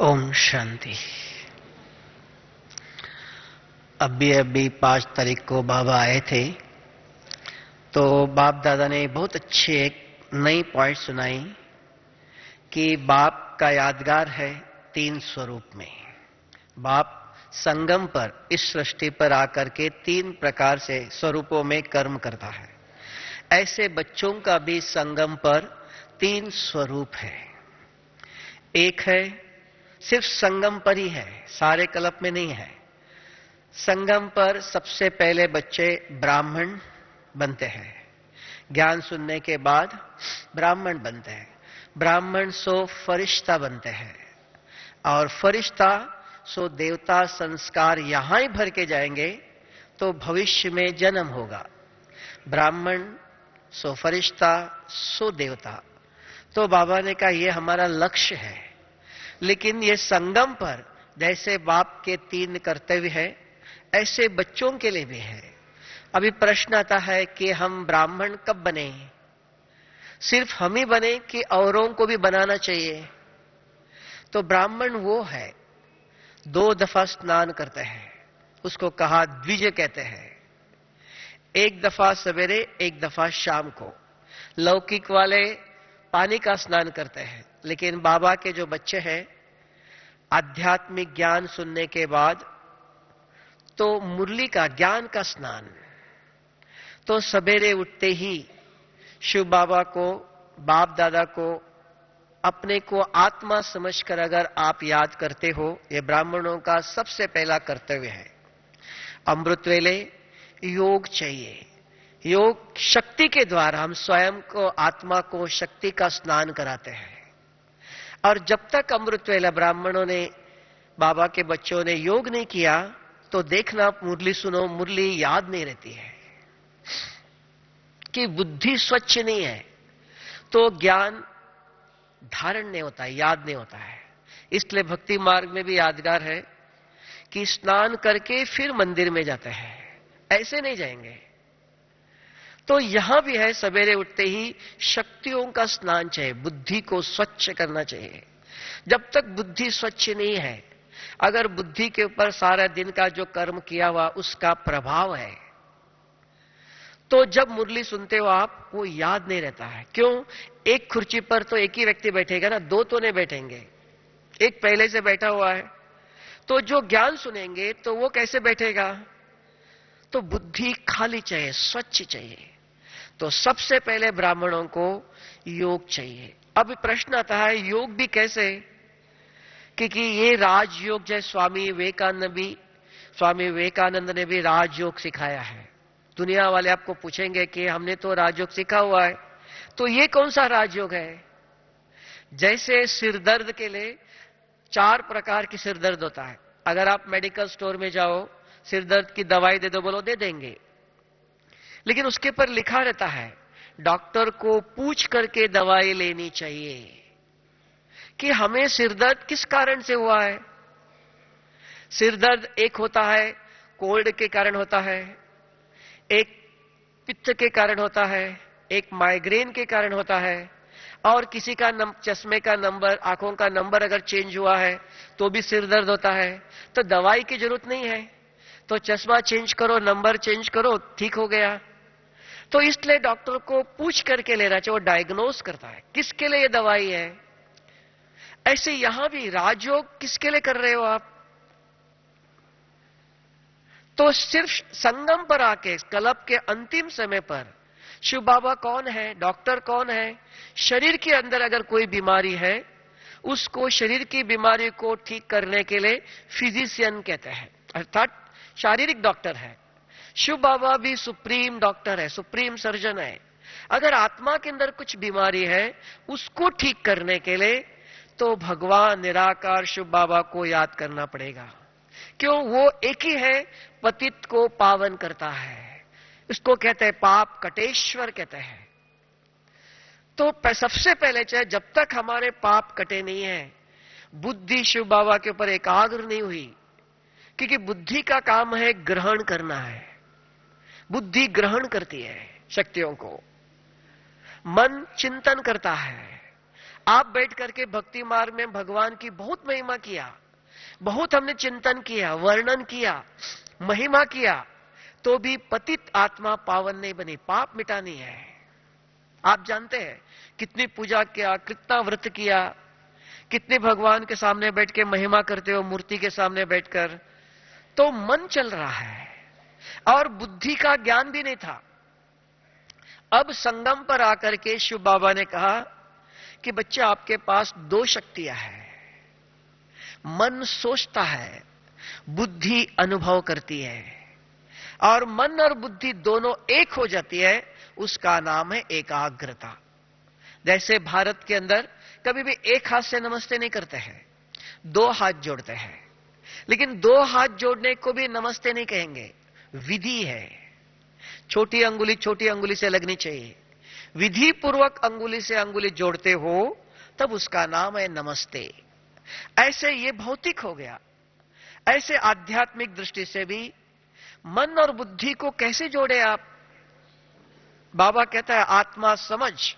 ओम शांति। अभी 5 तारीख को बाबा आए थे, तो बाप दादा ने बहुत अच्छी एक नई पॉइंट सुनाई कि बाप का यादगार है 3 स्वरूप में। बाप संगम पर, इस सृष्टि पर आकर के 3 प्रकार से स्वरूपों में कर्म करता है। ऐसे बच्चों का भी संगम पर 3 स्वरूप है। एक है सिर्फ संगम पर ही है, सारे कल्प में नहीं है। संगम पर सबसे पहले बच्चे ब्राह्मण बनते हैं, ज्ञान सुनने के बाद ब्राह्मण बनते हैं। ब्राह्मण सो फरिश्ता बनते हैं, और फरिश्ता सो देवता संस्कार यहां ही भर के जाएंगे तो भविष्य में जन्म होगा। ब्राह्मण सो फरिश्ता सो देवता। तो बाबा ने कहा यह हमारा लक्ष्य है, लेकिन ये संगम पर जैसे बाप के 3 कर्तव्य है, ऐसे बच्चों के लिए भी है। अभी प्रश्न आता है कि हम ब्राह्मण कब बने? सिर्फ हम ही बने कि औरों को भी बनाना चाहिए? तो ब्राह्मण वो है 2 दफा स्नान करते हैं, उसको कहा द्विज कहते हैं। 1 दफा सवेरे, 1 दफा शाम को। लौकिक वाले पानी का स्नान करते हैं, लेकिन बाबा के जो बच्चे हैं आध्यात्मिक ज्ञान सुनने के बाद तो मुरली का ज्ञान का स्नान। तो सवेरे उठते ही शिव बाबा को, बाप दादा को, अपने को आत्मा समझकर अगर आप याद करते हो, यह ब्राह्मणों का सबसे पहला कर्तव्य है। अमृत वेले योग चाहिए। योग शक्ति के द्वारा हम स्वयं को, आत्मा को शक्ति का स्नान कराते हैं। और जब तक अमृत वेला ब्राह्मणों ने, बाबा के बच्चों ने योग नहीं किया, तो देखना मुरली सुनो, मुरली याद नहीं रहती है कि बुद्धि स्वच्छ नहीं है, तो ज्ञान धारण नहीं होता है, याद नहीं होता है। इसलिए भक्ति मार्ग में भी यादगार है कि स्नान करके फिर मंदिर में जाते हैं, ऐसे नहीं जाएंगे। तो यहां भी है, सवेरे उठते ही शक्तियों का स्नान चाहिए, बुद्धि को स्वच्छ करना चाहिए। जब तक बुद्धि स्वच्छ नहीं है, अगर बुद्धि के ऊपर सारा दिन का जो कर्म किया हुआ उसका प्रभाव है, तो जब मुरली सुनते हो आप, वो याद नहीं रहता है। क्यों? एक कुर्सी पर तो एक ही व्यक्ति बैठेगा ना, 2 तो नहीं बैठेंगे। एक पहले से बैठा हुआ है, तो जो ज्ञान सुनेंगे तो वो कैसे बैठेगा? तो बुद्धि खाली चाहिए, स्वच्छ चाहिए। तो सबसे पहले ब्राह्मणों को योग चाहिए। अब प्रश्न आता है योग भी कैसे? क्योंकि ये राजयोग, जैसे स्वामी विवेकानंद ने भी राजयोग सिखाया है। दुनिया वाले आपको पूछेंगे कि हमने तो राजयोग सीखा हुआ है, तो ये कौन सा राजयोग है? जैसे सिरदर्द के लिए 4 प्रकार की सिरदर्द होता है। अगर आप मेडिकल स्टोर में जाओ, सिरदर्द की दवाई दे दो, बोलो दे देंगे, लेकिन उसके ऊपर लिखा रहता है डॉक्टर को पूछ करके दवाई लेनी चाहिए कि हमें सिरदर्द किस कारण से हुआ है। सिरदर्द एक होता है कोल्ड के कारण होता है, एक पित्त के कारण होता है, एक माइग्रेन के कारण होता है, और किसी का चश्मे का नंबर, आंखों का नंबर अगर चेंज हुआ है तो भी सिरदर्द होता है। तो दवाई की जरूरत नहीं है, तो चश्मा चेंज करो, नंबर चेंज करो, ठीक हो गया। तो इसलिए डॉक्टर को पूछ करके लेना चाहिए, वो डायग्नोस करता है किसके लिए ये दवाई है। ऐसे यहां भी राजयोग किसके लिए कर रहे हो आप? तो सिर्फ संगम पर आके, कल्प के अंतिम समय पर शिव बाबा कौन है, डॉक्टर कौन है? शरीर के अंदर अगर कोई बीमारी है, उसको, शरीर की बीमारी को ठीक करने के लिए फिजिशियन कहते हैं, अर्थात शारीरिक डॉक्टर है। शिव बाबा भी सुप्रीम डॉक्टर है, सुप्रीम सर्जन है। अगर आत्मा के अंदर कुछ बीमारी है, उसको ठीक करने के लिए तो भगवान निराकार शिव बाबा को याद करना पड़ेगा। क्यों? वो एक ही है, पतित को पावन करता है। इसको कहते हैं पाप कटेश्वर कहते हैं। तो सबसे पहले चाहे, जब तक हमारे पाप कटे नहीं है, बुद्धि शिव बाबा के ऊपर एकाग्र नहीं हुई, क्योंकि बुद्धि का काम है ग्रहण करना है। बुद्धि ग्रहण करती है शक्तियों को, मन चिंतन करता है। आप बैठ करके भक्ति मार्ग में भगवान की बहुत महिमा किया, बहुत हमने चिंतन किया, वर्णन किया, महिमा किया, तो भी पतित आत्मा पावन नहीं बनी, पाप मिटानी है। आप जानते हैं कितनी पूजा किया, कितना व्रत किया, कितने भगवान के सामने बैठ के महिमा करते हो, मूर्ति के सामने बैठकर, तो मन चल रहा है और बुद्धि का ज्ञान भी नहीं था। अब संगम पर आकर के शिव बाबा ने कहा कि बच्चा, आपके पास दो शक्तियां हैं। मन सोचता है, बुद्धि अनुभव करती है, और मन और बुद्धि दोनों एक हो जाती है, उसका नाम है एकाग्रता। जैसे भारत के अंदर कभी भी एक हाथ से नमस्ते नहीं करते हैं, दो हाथ जोड़ते हैं, लेकिन दो हाथ जोड़ने को भी नमस्ते नहीं कहेंगे, विधि है। छोटी अंगुली से लगनी चाहिए, विधि पूर्वक अंगुली से अंगुली जोड़ते हो तब उसका नाम है नमस्ते। ऐसे ये भौतिक हो गया, ऐसे आध्यात्मिक दृष्टि से भी मन और बुद्धि को कैसे जोड़े आप? बाबा कहता है आत्मा समझ,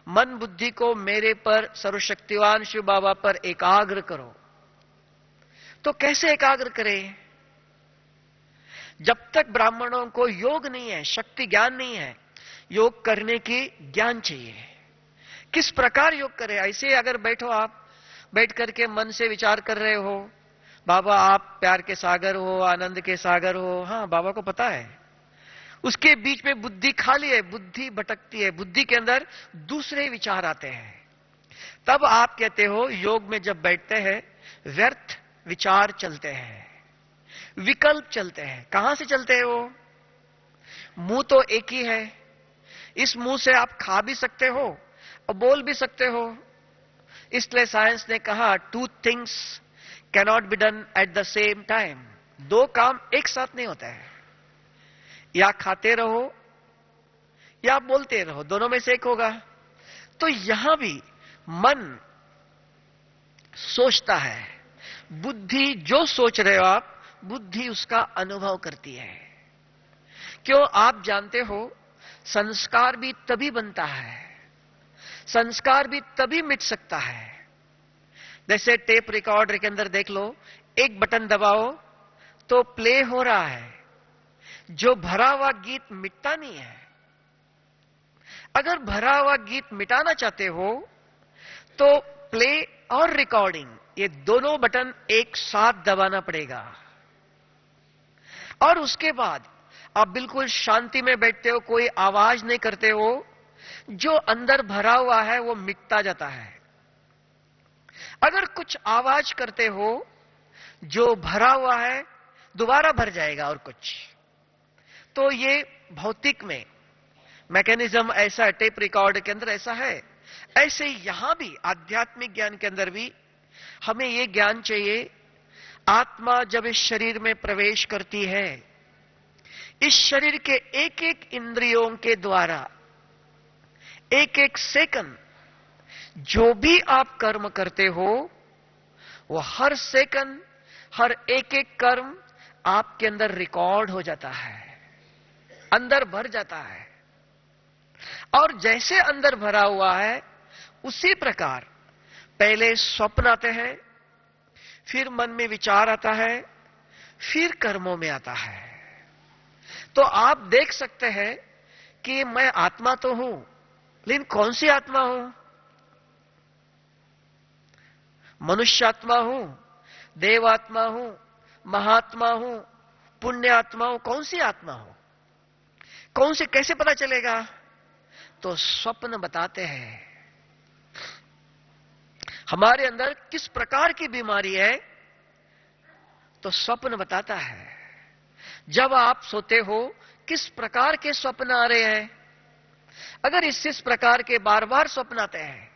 मन बुद्धि को मेरे पर, सर्वशक्तिवान शिव बाबा पर एकाग्र करो। तो कैसे एकाग्र करें? जब तक ब्राह्मणों को योग नहीं है, शक्ति ज्ञान नहीं है, योग करने की ज्ञान चाहिए। किस प्रकार योग करें? ऐसे अगर बैठो, आप बैठ करके मन से विचार कर रहे हो, बाबा आप प्यार के सागर हो, आनंद के सागर हो, हाँ बाबा को पता है। उसके बीच में बुद्धि खाली है, बुद्धि भटकती है, बुद्धि के अंदर दूसरे विचार आते हैं। तब आप कहते हो योग में जब बैठते हैं व्यर्थ विचार चलते हैं, विकल्प चलते हैं। कहां से चलते हैं वो? मुंह तो एक ही है, इस मुंह से आप खा भी सकते हो और बोल भी सकते हो। इसलिए साइंस ने कहा two things cannot be done at the same time. दो काम एक साथ नहीं होता है, या खाते रहो या बोलते रहो, दोनों में से एक होगा। तो यहां भी मन सोचता है, बुद्धि जो सोच रहे हो आप, बुद्धि उसका अनुभव करती है। क्यों? आप जानते हो संस्कार भी तभी बनता है, संस्कार भी तभी मिट सकता है। जैसे टेप रिकॉर्डर के अंदर देख लो, एक बटन दबाओ तो प्ले हो रहा है, जो भरा हुआ गीत मिटता नहीं है। अगर भरा हुआ गीत मिटाना चाहते हो तो प्ले और रिकॉर्डिंग, ये दोनों बटन एक साथ दबाना पड़ेगा। और उसके बाद आप बिल्कुल शांति में बैठते हो, कोई आवाज नहीं करते हो, जो अंदर भरा हुआ है वो मिटता जाता है। अगर कुछ आवाज करते हो, जो भरा हुआ है दोबारा भर जाएगा और कुछ। तो ये भौतिक में मैकेनिज्म ऐसा है, टेप रिकॉर्ड के अंदर ऐसा है। ऐसे यहां भी आध्यात्मिक ज्ञान के अंदर भी हमें यह ज्ञान चाहिए, आत्मा जब इस शरीर में प्रवेश करती है, इस शरीर के एक एक इंद्रियों के द्वारा एक एक सेकंड जो भी आप कर्म करते हो, वो हर सेकंड, हर एक एक कर्म आपके अंदर रिकॉर्ड हो जाता है, अंदर भर जाता है। और जैसे अंदर भरा हुआ है, उसी प्रकार पहले स्वप्न आते हैं, फिर मन में विचार आता है, फिर कर्मों में आता है। तो आप देख सकते हैं कि मैं आत्मा तो हूं, लेकिन कौन सी आत्मा हूं? मनुष्यात्मा हूं, देवात्मा हूं, महात्मा हूं, पुण्य आत्मा हूं? कौन सी आत्मा हूं? कौन से, कैसे पता चलेगा? तो स्वप्न बताते हैं हमारे अंदर किस प्रकार की बीमारी है, तो स्वप्न बताता है। जब आप सोते हो किस प्रकार के स्वप्न आ रहे हैं, अगर इस प्रकार के बार बार स्वप्न आते हैं,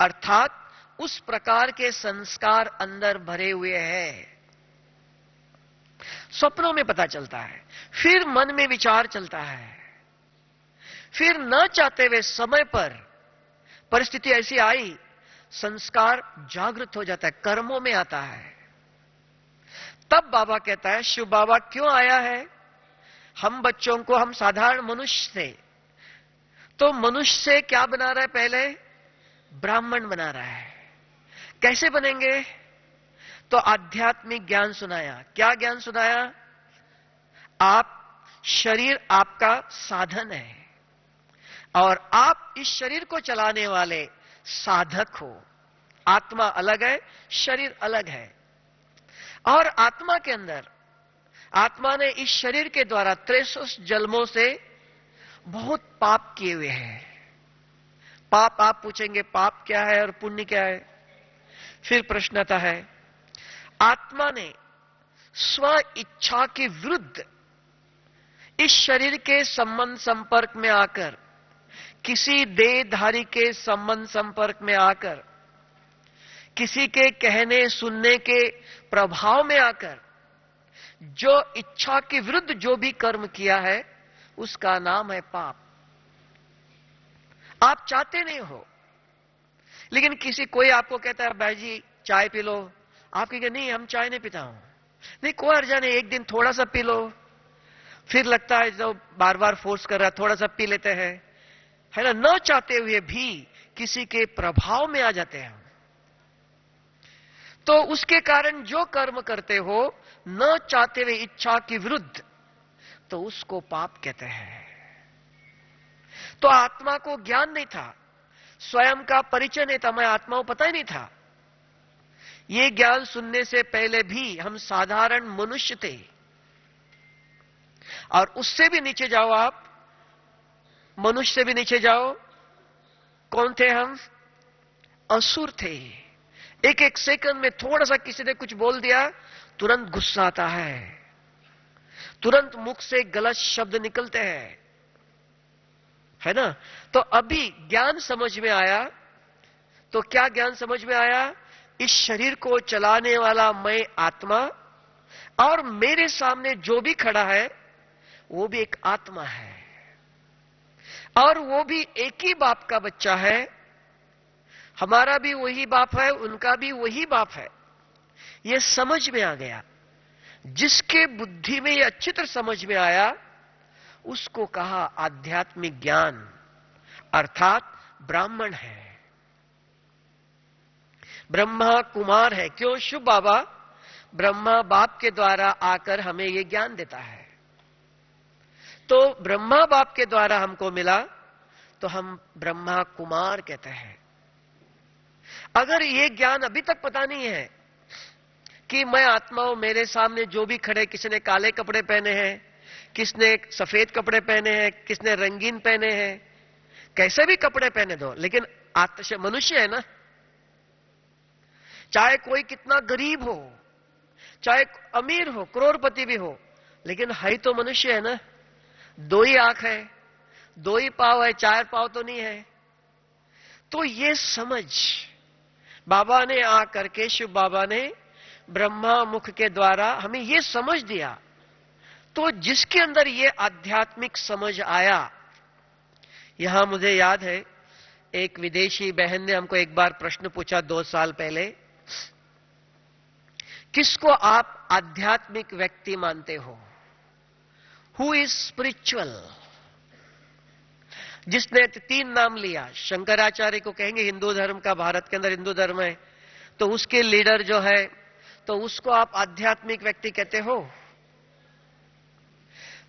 अर्थात उस प्रकार के संस्कार अंदर भरे हुए हैं। स्वप्नों में पता चलता है। फिर मन में विचार चलता है, फिर न चाहते हुए समय पर परिस्थिति ऐसी आई, संस्कार जागृत हो जाता है, कर्मों में आता है। तब बाबा कहता है, शिव बाबा क्यों आया है? हम बच्चों को, हम साधारण मनुष्य थे, तो मनुष्य से क्या बना रहा है? पहले ब्राह्मण बना रहा है। कैसे बनेंगे? तो आध्यात्मिक ज्ञान सुनाया। क्या ज्ञान सुनाया? आप, शरीर आपका साधन है और आप इस शरीर को चलाने वाले साधक हो। आत्मा अलग है, शरीर अलग है। और आत्मा के अंदर, आत्मा ने इस शरीर के द्वारा 63 जन्मों से बहुत पाप किए हुए हैं। पाप, आप पूछेंगे पाप क्या है और पुण्य क्या है? फिर प्रश्न आता है, आत्मा ने स्व इच्छा के विरुद्ध इस शरीर के संबंध संपर्क में आकर, किसी देहधारी के संबंध संपर्क में आकर, किसी के कहने सुनने के प्रभाव में आकर जो इच्छा के विरुद्ध जो भी कर्म किया है, उसका नाम है पाप। आप चाहते नहीं हो, लेकिन कोई आपको कहता है भाई जी चाय पी लो, आप कहेंगे नहीं हम चाय नहीं पीता हूं। नहीं, कोई अर्जा नहीं, एक दिन थोड़ा सा पी लो। फिर लगता है जो बार बार फोर्स कर रहा है, थोड़ा सा पी लेते हैं, है ना। न चाहते हुए भी किसी के प्रभाव में आ जाते हैं, तो उसके कारण जो कर्म करते हो न चाहते हुए इच्छा के विरुद्ध, तो उसको पाप कहते हैं। तो आत्मा को ज्ञान नहीं था, स्वयं का परिचय नहीं था, मैं आत्मा हूं पता ही नहीं था। ये ज्ञान सुनने से पहले भी हम साधारण मनुष्य थे। और उससे भी नीचे जाओ आप, मनुष्य से भी नीचे जाओ, कौन थे हम? असुर थे। एक एक सेकंड में थोड़ा सा किसी ने कुछ बोल दिया, तुरंत गुस्सा आता है, तुरंत मुख से गलत शब्द निकलते हैं, है ना। तो अभी ज्ञान समझ में आया। तो क्या ज्ञान समझ में आया? इस शरीर को चलाने वाला मैं आत्मा, और मेरे सामने जो भी खड़ा है वो भी एक आत्मा है, और वो भी एक ही बाप का बच्चा है। हमारा भी वही बाप है, उनका भी वही बाप है। ये समझ में आ गया। जिसके बुद्धि में ये अच्छी तरह समझ में आया, उसको कहा आध्यात्मिक ज्ञान, अर्थात ब्राह्मण है, ब्रह्मा कुमार है। क्यों? शुभ बाबा ब्रह्मा बाप के द्वारा आकर हमें यह ज्ञान देता है। तो ब्रह्मा बाप के द्वारा हमको मिला, तो हम ब्रह्मा कुमार कहते हैं। अगर यह ज्ञान अभी तक पता नहीं है कि मैं आत्मा हूं, मेरे सामने जो भी खड़े, किसी ने काले कपड़े पहने हैं, किसने सफेद कपड़े पहने हैं, किसने रंगीन पहने हैं, कैसे भी कपड़े पहने दो, लेकिन मनुष्य है ना। चाहे कोई कितना गरीब हो, चाहे अमीर हो, करोड़पति भी हो, लेकिन है तो मनुष्य है ना। दो ही आंख है, दो ही पांव है, चार पांव तो नहीं है। तो ये समझ बाबा ने आकर के, शिव बाबा ने ब्रह्मा मुख के द्वारा हमें ये समझ दिया। तो जिसके अंदर ये आध्यात्मिक समझ आया, यहां मुझे याद है एक विदेशी बहन ने हमको एक बार प्रश्न पूछा 2 साल पहले, किसको आप आध्यात्मिक व्यक्ति मानते हो? Who is spiritual? जिसने 3 नाम लिया, शंकराचार्य को कहेंगे हिंदू धर्म का, भारत के अंदर हिंदू धर्म है, तो उसके लीडर जो है, तो उसको आप आध्यात्मिक व्यक्ति कहते हो?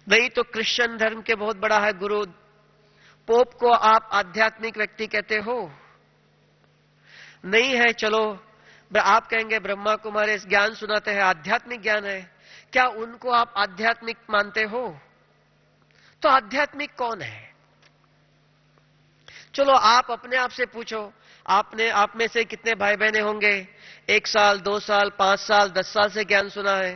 नहीं तो क्रिश्चियन धर्म के बहुत बड़ा है गुरु, पोप को आप आध्यात्मिक व्यक्ति कहते हो? नहीं है, चलो आप कहेंगे ब्रह्मा कुमारी ज्ञान सुनाते हैं, आध्यात्मिक ज्ञान है, क्या उनको आप आध्यात्मिक मानते हो? तो आध्यात्मिक कौन है? चलो आप अपने आप से पूछो, आप में से कितने भाई बहने होंगे 1 साल, 2 साल, 5 साल, 10 साल से ज्ञान सुना है?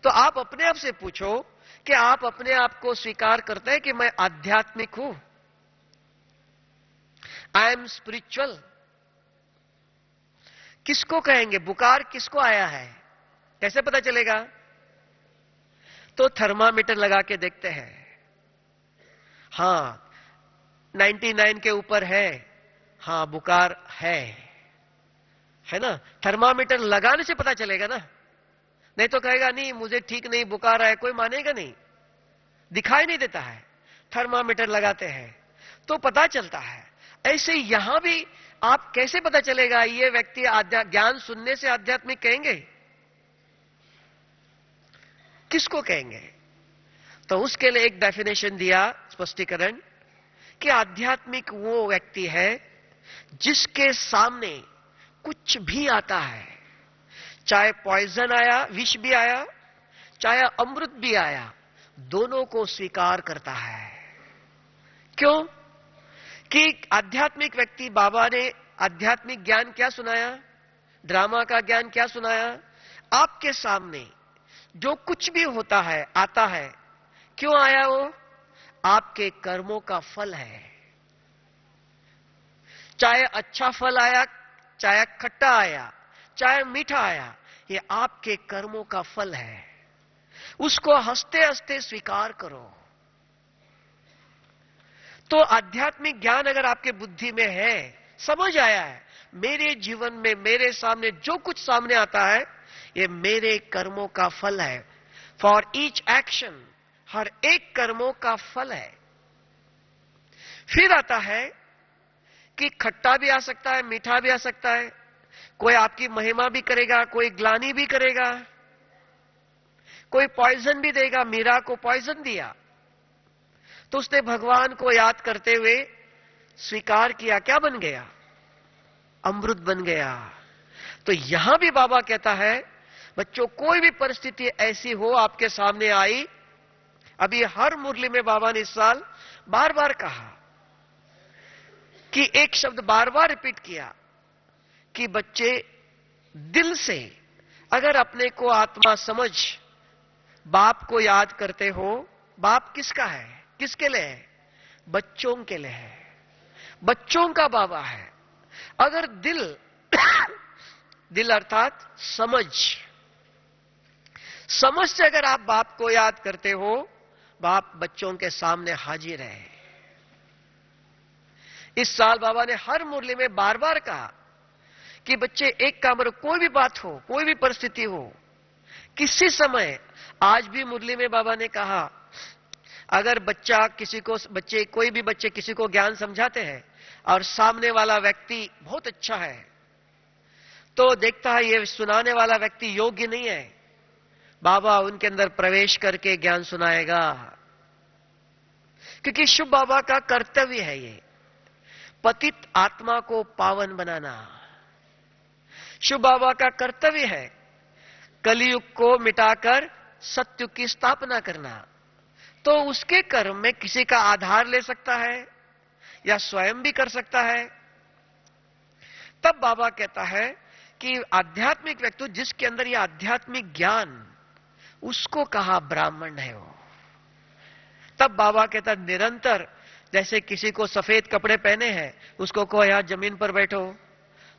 तो आप अपने आप से पूछो कि आप अपने आप को स्वीकार करते हैं कि मैं आध्यात्मिक हूं, आई एम स्पिरिचुअल? किसको कहेंगे? बुखार किसको आया है, कैसे पता चलेगा? तो थर्मामीटर लगा के देखते हैं, हां 99 के ऊपर है, हां बुखार है ना। थर्मामीटर लगाने से पता चलेगा ना, नहीं तो कहेगा नहीं मुझे ठीक नहीं, बुखार है, कोई मानेगा नहीं, दिखाई नहीं देता है। थर्मामीटर लगाते हैं तो पता चलता है। ऐसे यहां भी आप कैसे पता चलेगा ये व्यक्ति ज्ञान सुनने से आध्यात्मिक कहेंगे? किसको कहेंगे? तो उसके लिए एक डेफिनेशन दिया, स्पष्टीकरण, कि आध्यात्मिक वो व्यक्ति है जिसके सामने कुछ भी आता है, चाहे पॉइजन आया, विष भी आया, चाहे अमृत भी आया, दोनों को स्वीकार करता है। क्यों? कि आध्यात्मिक व्यक्ति, बाबा ने आध्यात्मिक ज्ञान क्या सुनाया, ड्रामा का ज्ञान क्या सुनाया? आपके सामने जो कुछ भी होता है, आता है, क्यों आया वो? आपके कर्मों का फल है। चाहे अच्छा फल आया, चाहे खट्टा आया, चाहे मीठा आया, ये आपके कर्मों का फल है। उसको हंसते हंसते स्वीकार करो। तो आध्यात्मिक ज्ञान अगर आपके बुद्धि में है, समझ आया है, मेरे जीवन में मेरे सामने जो कुछ सामने आता है ये मेरे कर्मों का फल है। फॉर ईच एक्शन, हर एक कर्मों का फल है। फिर आता है कि खट्टा भी आ सकता है, मीठा भी आ सकता है, कोई आपकी महिमा भी करेगा, कोई ग्लानि भी करेगा, कोई पॉइजन भी देगा। मीरा को पॉइजन दिया तो उसने भगवान को याद करते हुए स्वीकार किया, क्या बन गया? अमृत बन गया। तो यहां भी बाबा कहता है, बच्चों कोई भी परिस्थिति ऐसी हो आपके सामने आई, अभी हर मुरली में बाबा ने इस साल बार बार कहा कि एक शब्द बार बार रिपीट किया कि बच्चे दिल से अगर अपने को आत्मा समझ बाप को याद करते हो, बाप किसका है, किसके लिए है? बच्चों के लिए है, बच्चों का बाबा है। अगर दिल दिल अर्थात समझ से अगर आप बाप को याद करते हो, बाप बच्चों के सामने हाजिर है। इस साल बाबा ने हर मुरली में बार बार कहा कि बच्चे एक काम करो, कोई भी बात हो, कोई भी परिस्थिति हो, किसी समय, आज भी मुरली में बाबा ने कहा, अगर कोई भी बच्चे किसी को ज्ञान समझाते हैं और सामने वाला व्यक्ति बहुत अच्छा है, तो देखता है ये सुनाने वाला व्यक्ति योग्य नहीं है, बाबा उनके अंदर प्रवेश करके ज्ञान सुनाएगा। क्योंकि शिव बाबा का कर्तव्य है ये, पतित आत्मा को पावन बनाना। शिव बाबा का कर्तव्य है कलयुग को मिटाकर सत्युग की स्थापना करना। तो उसके कर्म में किसी का आधार ले सकता है या स्वयं भी कर सकता है। तब बाबा कहता है कि आध्यात्मिक व्यक्ति जिसके अंदर यह आध्यात्मिक ज्ञान, उसको कहा ब्राह्मण है वो। तब बाबा कहता निरंतर, जैसे किसी को सफेद कपड़े पहने हैं, उसको कहो यहां जमीन पर बैठो,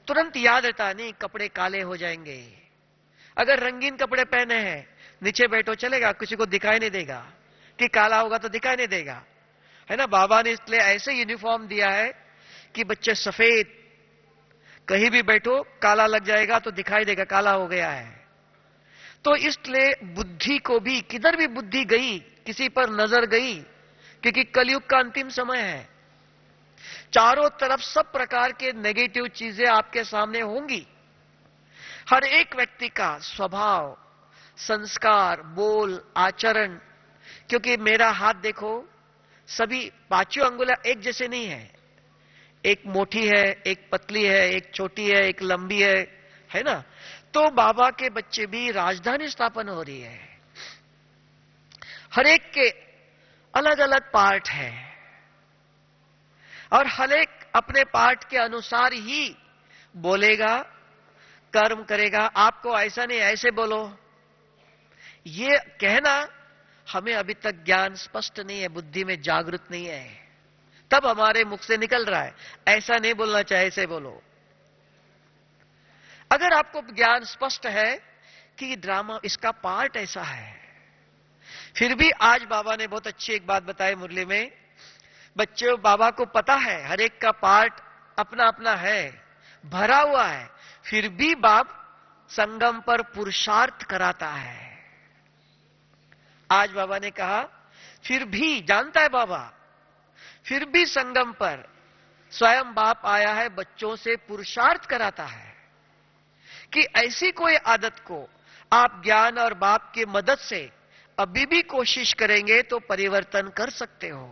तुरंत याद रहता नहीं, कपड़े काले हो जाएंगे। अगर रंगीन कपड़े पहने हैं, नीचे बैठो, चलेगा, किसी को दिखाई नहीं देगा, कि काला होगा तो दिखाई नहीं देगा, है ना। बाबा ने इसलिए ऐसे यूनिफॉर्म दिया है कि बच्चे सफेद, कहीं भी बैठो काला लग जाएगा तो दिखाई देगा काला हो गया है। तो इसलिए बुद्धि को भी, किधर भी बुद्धि गई, किसी पर नजर गई, क्योंकि कलयुग का अंतिम समय है, चारों तरफ सब प्रकार के नेगेटिव चीजें आपके सामने होंगी। हर एक व्यक्ति का स्वभाव, संस्कार, बोल, आचरण, क्योंकि मेरा हाथ देखो, सभी पांचों अंगुलियां एक जैसे नहीं है, एक मोटी है, एक पतली है, एक छोटी है, एक लंबी है ना। तो बाबा के बच्चे भी राजधानी स्थापन हो रही है, हर एक के अलग अलग पार्ट है और हर एक अपने पार्ट के अनुसार ही बोलेगा, कर्म करेगा। आपको ऐसा नहीं ऐसे बोलो, ये कहना हमें अभी तक ज्ञान स्पष्ट नहीं है, बुद्धि में जागृत नहीं है, तब हमारे मुख से निकल रहा है ऐसा नहीं बोलना चाहिए, ऐसे बोलो। अगर आपको ज्ञान स्पष्ट है कि ड्रामा इसका पार्ट ऐसा है, फिर भी आज बाबा ने बहुत अच्छी एक बात बताई मुरली में, बच्चों बाबा को पता है हर एक का पार्ट अपना अपना है, भरा हुआ है, फिर भी बाप संगम पर पुरुषार्थ कराता है। आज बाबा ने कहा फिर भी, जानता है बाबा, फिर भी संगम पर स्वयं बाप आया है, बच्चों से पुरुषार्थ कराता है कि ऐसी कोई आदत को आप ज्ञान और बाप की मदद से अभी भी कोशिश करेंगे तो परिवर्तन कर सकते हो।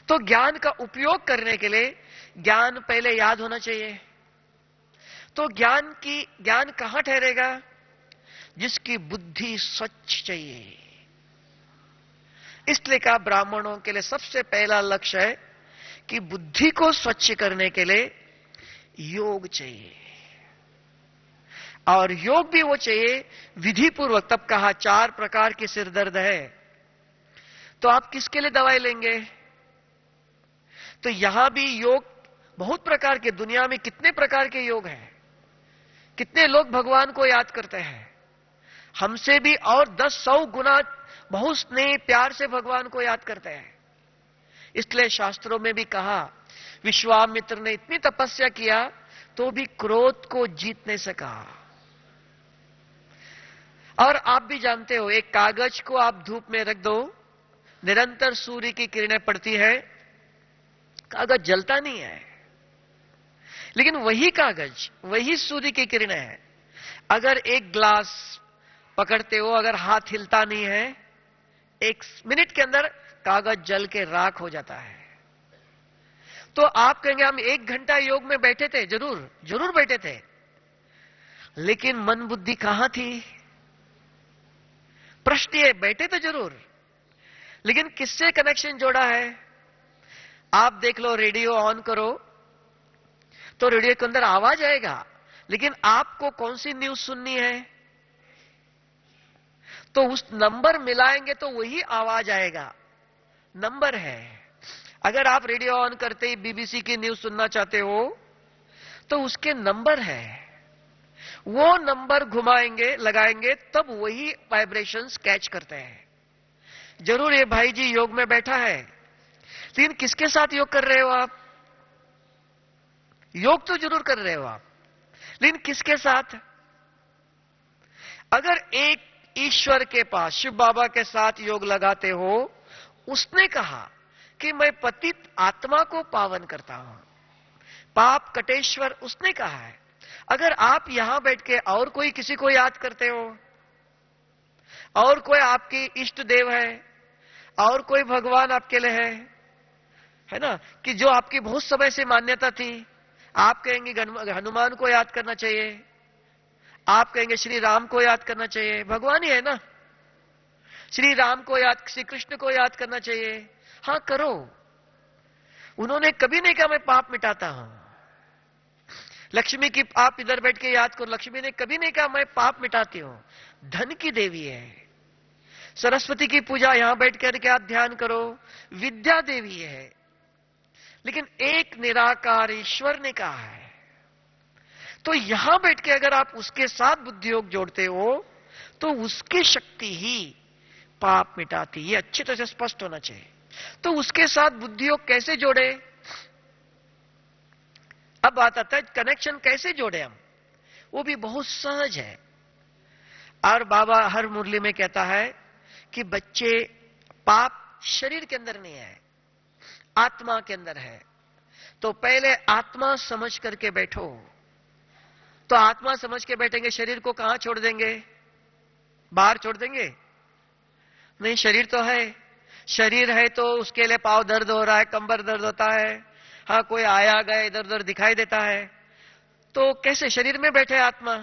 तो ज्ञान का उपयोग करने के लिए ज्ञान पहले याद होना चाहिए। तो ज्ञान कहां ठहरेगा? जिसकी बुद्धि स्वच्छ चाहिए। इसलिए कहा ब्राह्मणों के लिए सबसे पहला लक्ष्य है कि बुद्धि को स्वच्छ करने के लिए योग चाहिए, और योग भी वो चाहिए विधि पूर्वक। तब कहा 4 प्रकार की सिरदर्द है, तो आप किसके लिए दवाई लेंगे? तो यहां भी योग बहुत प्रकार के, दुनिया में कितने प्रकार के योग हैं, कितने लोग भगवान को याद करते हैं, हमसे भी और 10-100 गुना बहुत स्नेह प्यार से भगवान को याद करते हैं। इसलिए शास्त्रों में भी कहा, विश्वामित्र ने इतनी तपस्या किया तो भी क्रोध को जीत नहीं सका। और आप भी जानते हो, एक कागज को आप धूप में रख दो, निरंतर सूर्य की किरणें पड़ती है, कागज जलता नहीं है। लेकिन वही कागज, वही सूर्य की किरणें है, अगर एक ग्लास पकड़ते हो, अगर हाथ हिलता नहीं है, 1 मिनट के अंदर कागज जल के राख हो जाता है। तो आप कहेंगे हम 1 घंटा योग में बैठे थे, जरूर बैठे थे, लेकिन मन बुद्धि कहां थी? प्रश्न ये, बैठे तो जरूर, लेकिन किससे कनेक्शन जोड़ा है? आप देख लो, रेडियो ऑन करो तो रेडियो के अंदर आवाज आएगा, लेकिन आपको कौन सी न्यूज सुननी है? तो उस नंबर मिलाएंगे तो वही आवाज आएगा, नंबर है। अगर आप रेडियो ऑन करते ही बीबीसी की न्यूज सुनना चाहते हो तो उसके नंबर है, वो नंबर घुमाएंगे, लगाएंगे, तब वही वाइब्रेशंस कैच करते हैं। जरूर ये भाई जी योग में बैठा है, लेकिन किसके साथ योग कर रहे हो आप? योग तो जरूर कर रहे हो आप, लेकिन किसके साथ? अगर एक ईश्वर के पास, शिव बाबा के साथ योग लगाते हो, उसने कहा कि मैं पतित आत्मा को पावन करता हूं, पाप कटेश्वर, उसने कहा है। अगर आप यहां बैठ के और कोई किसी को याद करते हो, और कोई आपकी इष्ट देव है, और कोई भगवान आपके लिए है ना, कि जो आपकी बहुत समय से मान्यता थी, आप कहेंगे हनुमान को याद करना चाहिए, आप कहेंगे श्री राम को याद करना चाहिए, भगवान ही है ना, श्री राम को याद, श्री कृष्ण को याद करना चाहिए। हां, करो। उन्होंने कभी नहीं कहा मैं पाप मिटाता हूं। लक्ष्मी की आप इधर बैठ के याद करो, लक्ष्मी ने कभी नहीं कहा मैं पाप मिटाती हूं, धन की देवी है। सरस्वती की पूजा यहां बैठ करके आप ध्यान करो, विद्या देवी है। लेकिन एक निराकार ईश्वर ने कहा है, तो यहां बैठ के अगर आप उसके साथ बुद्धि योग जोड़ते हो तो उसकी शक्ति ही पाप मिटाती, ये अच्छी तरह से स्पष्ट होना चाहिए। तो उसके साथ बुद्धि योग कैसे जोड़े? अब बात आता है कनेक्शन कैसे जोड़े हम, वो भी बहुत सहज है। और बाबा हर मुरली में कहता है कि बच्चे, पाप शरीर के अंदर नहीं है, आत्मा के अंदर है। तो पहले आत्मा समझ करके बैठो। तो आत्मा समझ के बैठेंगे, शरीर को कहां छोड़ देंगे? बाहर छोड़ देंगे? नहीं, शरीर तो है। शरीर है तो उसके लिए पांव दर्द हो रहा है, कंबर दर्द होता है, हाँ कोई आया गया इधर उधर दिखाई देता है। तो कैसे शरीर में बैठे आत्मा?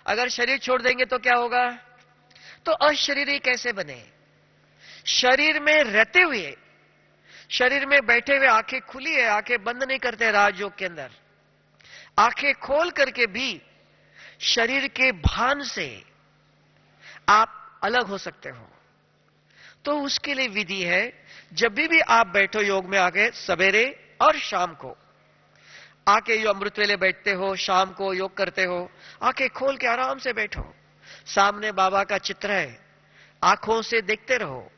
अगर शरीर छोड़ देंगे तो क्या होगा? तो अशरीरी कैसे बने? शरीर में रहते हुए, शरीर में बैठे हुए, आंखें खुली है, आंखें बंद नहीं करते राजयोग के अंदर, आंखें खोल करके भी शरीर के भान से आप अलग हो सकते हो। तो उसके लिए विधि है, जब भी आप बैठो योग में आके, सवेरे और शाम को आके जो अमृत वेले बैठते हो, शाम को योग करते हो, आंखें खोल के आराम से बैठो। सामने बाबा का चित्र है, आंखों से देखते रहो,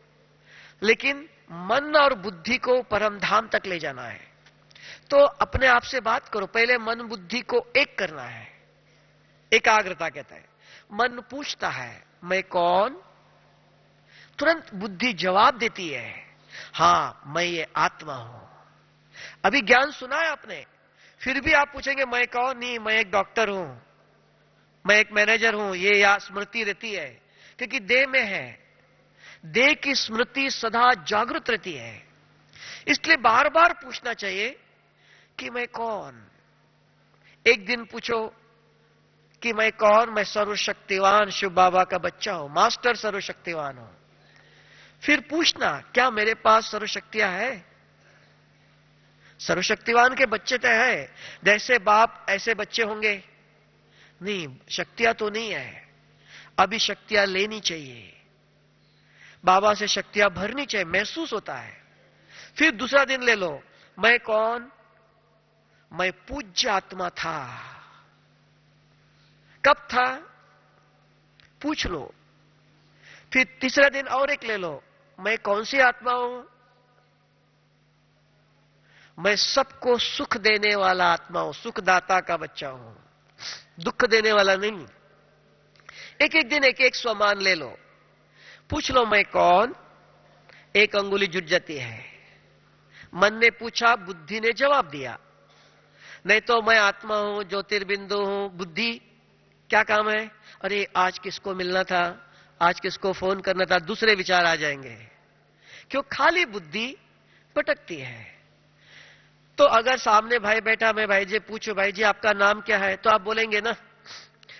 लेकिन मन और बुद्धि को परम धाम तक ले जाना है। तो अपने आप से बात करो, पहले मन बुद्धि को एक करना है। एकाग्रता कहता है। मन पूछता है मैं कौन? तुरंत बुद्धि जवाब देती है, हां मैं ये आत्मा हूं। अभी ज्ञान सुना है आपने, फिर भी आप पूछेंगे मैं कौन? नहीं, मैं एक डॉक्टर हूं, मैं एक मैनेजर हूं, ये या स्मृति रहती है, क्योंकि देह में है। देह की स्मृति सदा जागृत रहती है, इसलिए बार बार पूछना चाहिए कि मैं कौन। एक दिन पूछो कि मैं कौन? मैं सर्वशक्तिवान शिव बाबा का बच्चा हूं, मास्टर सर्वशक्तिवान हूं। फिर पूछना क्या मेरे पास सर्वशक्तियां है? सर्वशक्तिवान के बच्चे तो है, जैसे बाप ऐसे बच्चे होंगे? नहीं, शक्तियां तो नहीं है। अभी शक्तियां लेनी चाहिए, बाबा से शक्तियां भरनी चाहिए, महसूस होता है। फिर दूसरा दिन ले लो, मैं कौन? मैं पूज्य आत्मा था। कब था? पूछ लो। फिर तीसरा दिन और एक ले लो, मैं कौन सी आत्मा हूं? मैं सबको सुख देने वाला आत्मा हूं, सुखदाता का बच्चा हूं, दुख देने वाला नहीं। एक एक दिन एक एक स्वमान ले लो, पूछ लो मैं कौन? एक अंगुली जुट जाती है। मन ने पूछा, बुद्धि ने जवाब दिया। नहीं तो मैं आत्मा हूं, ज्योतिर्बिंदु हूं, बुद्धि क्या काम है? अरे आज किसको मिलना था, आज किसको फोन करना था, दूसरे विचार आ जाएंगे। क्यों? खाली बुद्धि भटकती है। तो अगर सामने भाई बैठा, मैं भाई जी पूछो, भाई जी आपका नाम क्या है, तो आप बोलेंगे ना।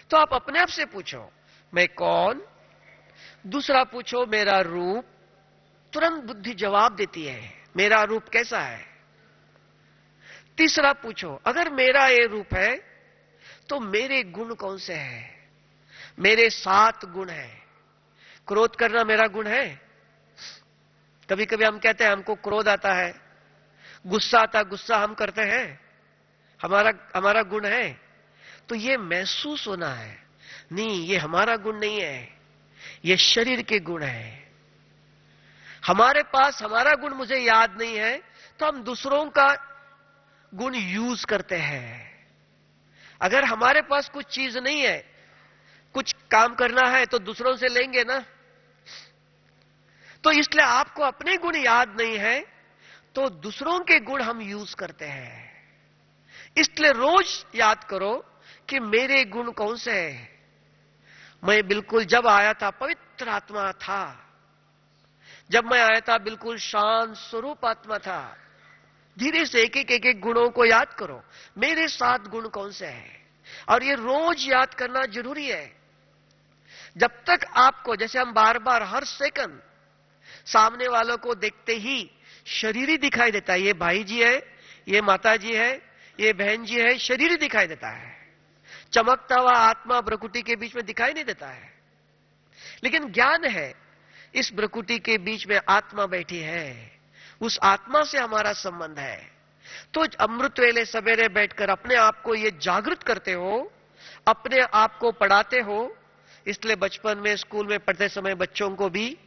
तो आप अपने आप से पूछो मैं कौन? दूसरा पूछो मेरा रूप, तुरंत बुद्धि जवाब देती है मेरा रूप कैसा है। तीसरा पूछो अगर मेरा ये रूप है तो मेरे गुण कौन से हैं? मेरे 7 गुण हैं। क्रोध करना मेरा गुण है? कभी कभी हम कहते हैं हमको क्रोध आता है, गुस्सा आता, गुस्सा हम करते हैं, हमारा गुण है? तो ये महसूस होना है। नहीं, ये हमारा गुण नहीं है, ये शरीर के गुण है। हमारे पास हमारा गुण मुझे याद नहीं है, तो हम दूसरों का गुण यूज करते हैं। अगर हमारे पास कुछ चीज नहीं है, कुछ काम करना है, तो दूसरों से लेंगे ना। तो इसलिए आपको अपने गुण याद नहीं है, तो दूसरों के गुण हम यूज करते हैं। इसलिए रोज याद करो कि मेरे गुण कौन से हैं। मैं बिल्कुल जब आया था पवित्र आत्मा था, जब मैं आया था बिल्कुल शांत स्वरूप आत्मा था। धीरे से एक एक गुणों को याद करो, मेरे 7 गुण कौन से हैं, और ये रोज याद करना जरूरी है। जब तक आपको, जैसे हम बार बार हर सेकंड सामने वालों को देखते ही शरीर ही दिखाई देता है, ये भाई जी है, ये माता जी है, ये बहन जी है, शरीर ही दिखाई देता है। चमकता हुआ आत्मा भ्रकुटी के बीच में दिखाई नहीं देता है। लेकिन ज्ञान है, इस भ्रकुटी के बीच में आत्मा बैठी है, उस आत्मा से हमारा संबंध है। तो अमृत वेले सवेरे बैठकर अपने आप को ये जागृत करते हो, अपने आप को पढ़ाते हो। इसलिए बचपन में स्कूल में पढ़ते समय बच्चों को भी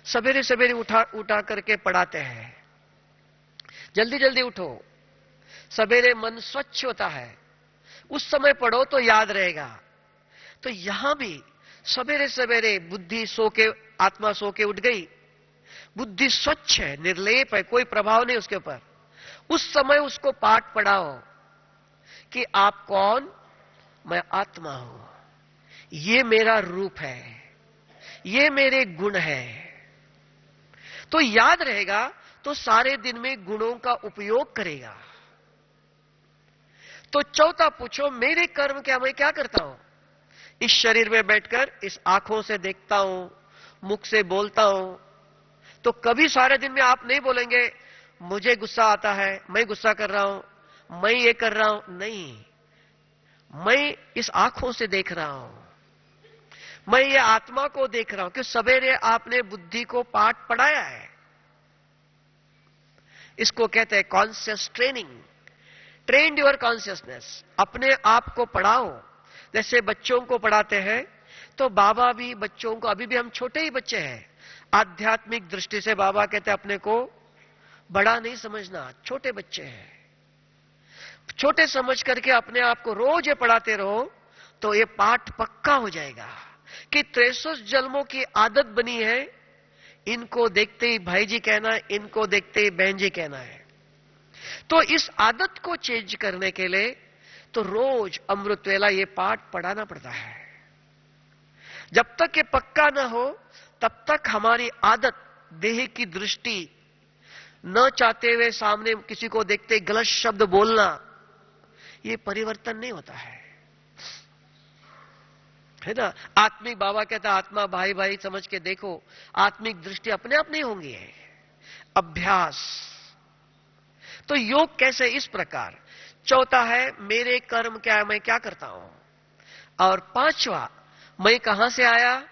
सवेरे सवेरे उठा करके पढ़ाते हैं, जल्दी जल्दी उठो, सवेरे मन स्वच्छ होता है, उस समय पढ़ो तो याद रहेगा। तो यहां भी सवेरे सवेरे बुद्धि सो के, आत्मा सो के उठ गई, बुद्धि स्वच्छ है, निर्लेप है, कोई प्रभाव नहीं उसके ऊपर। उस समय उसको पाठ पढ़ाओ कि आप कौन? मैं आत्मा हूं, ये मेरा रूप है, ये मेरे गुण है। तो याद रहेगा, तो सारे दिन में गुणों का उपयोग करेगा। तो चौथा पूछो मेरे कर्म क्या, मैं क्या करता हूं? इस शरीर में बैठकर इस आंखों से देखता हूं, मुख से बोलता हूं। तो कभी सारे दिन में आप नहीं बोलेंगे मुझे गुस्सा आता है, मैं गुस्सा कर रहा हूं, मैं ये कर रहा हूं। नहीं, मैं इस आंखों से देख रहा हूं, मैं ये आत्मा को देख रहा हूं कि सवेरे आपने बुद्धि को पाठ पढ़ाया है। इसको कहते हैं conscious training. Train your consciousness, अपने आप को पढ़ाओ। जैसे बच्चों को पढ़ाते हैं, तो बाबा भी बच्चों को, अभी भी हम छोटे ही बच्चे हैं, आध्यात्मिक दृष्टि से बाबा कहते हैं अपने को बड़ा नहीं समझना, छोटे बच्चे हैं। छोटे समझ करके अपने आप को रोज ये पढ़ाते रहो, तो ये पाठ पक्का हो जाएगा कि 63 जन्मों की आदत बनी है, इनको देखते ही भाई जी कहना है, इनको देखते ही बहन जी कहना है। तो इस आदत को चेंज करने के लिए तो रोज अमृत वेला ये पाठ पढ़ाना पड़ता है। जब तक ये पक्का ना हो तब तक हमारी आदत, देह की दृष्टि, न चाहते हुए सामने किसी को देखते गलत शब्द बोलना, ये परिवर्तन नहीं होता है ना। आत्मिक बाबा कहता आत्मा भाई भाई समझ के देखो, आत्मिक दृष्टि अपने आप नहीं होंगी है, अभ्यास। तो योग कैसे? इस प्रकार। चौथा है मेरे कर्म क्या है, मैं क्या करता हूं। और पांचवा, मैं कहां से आया।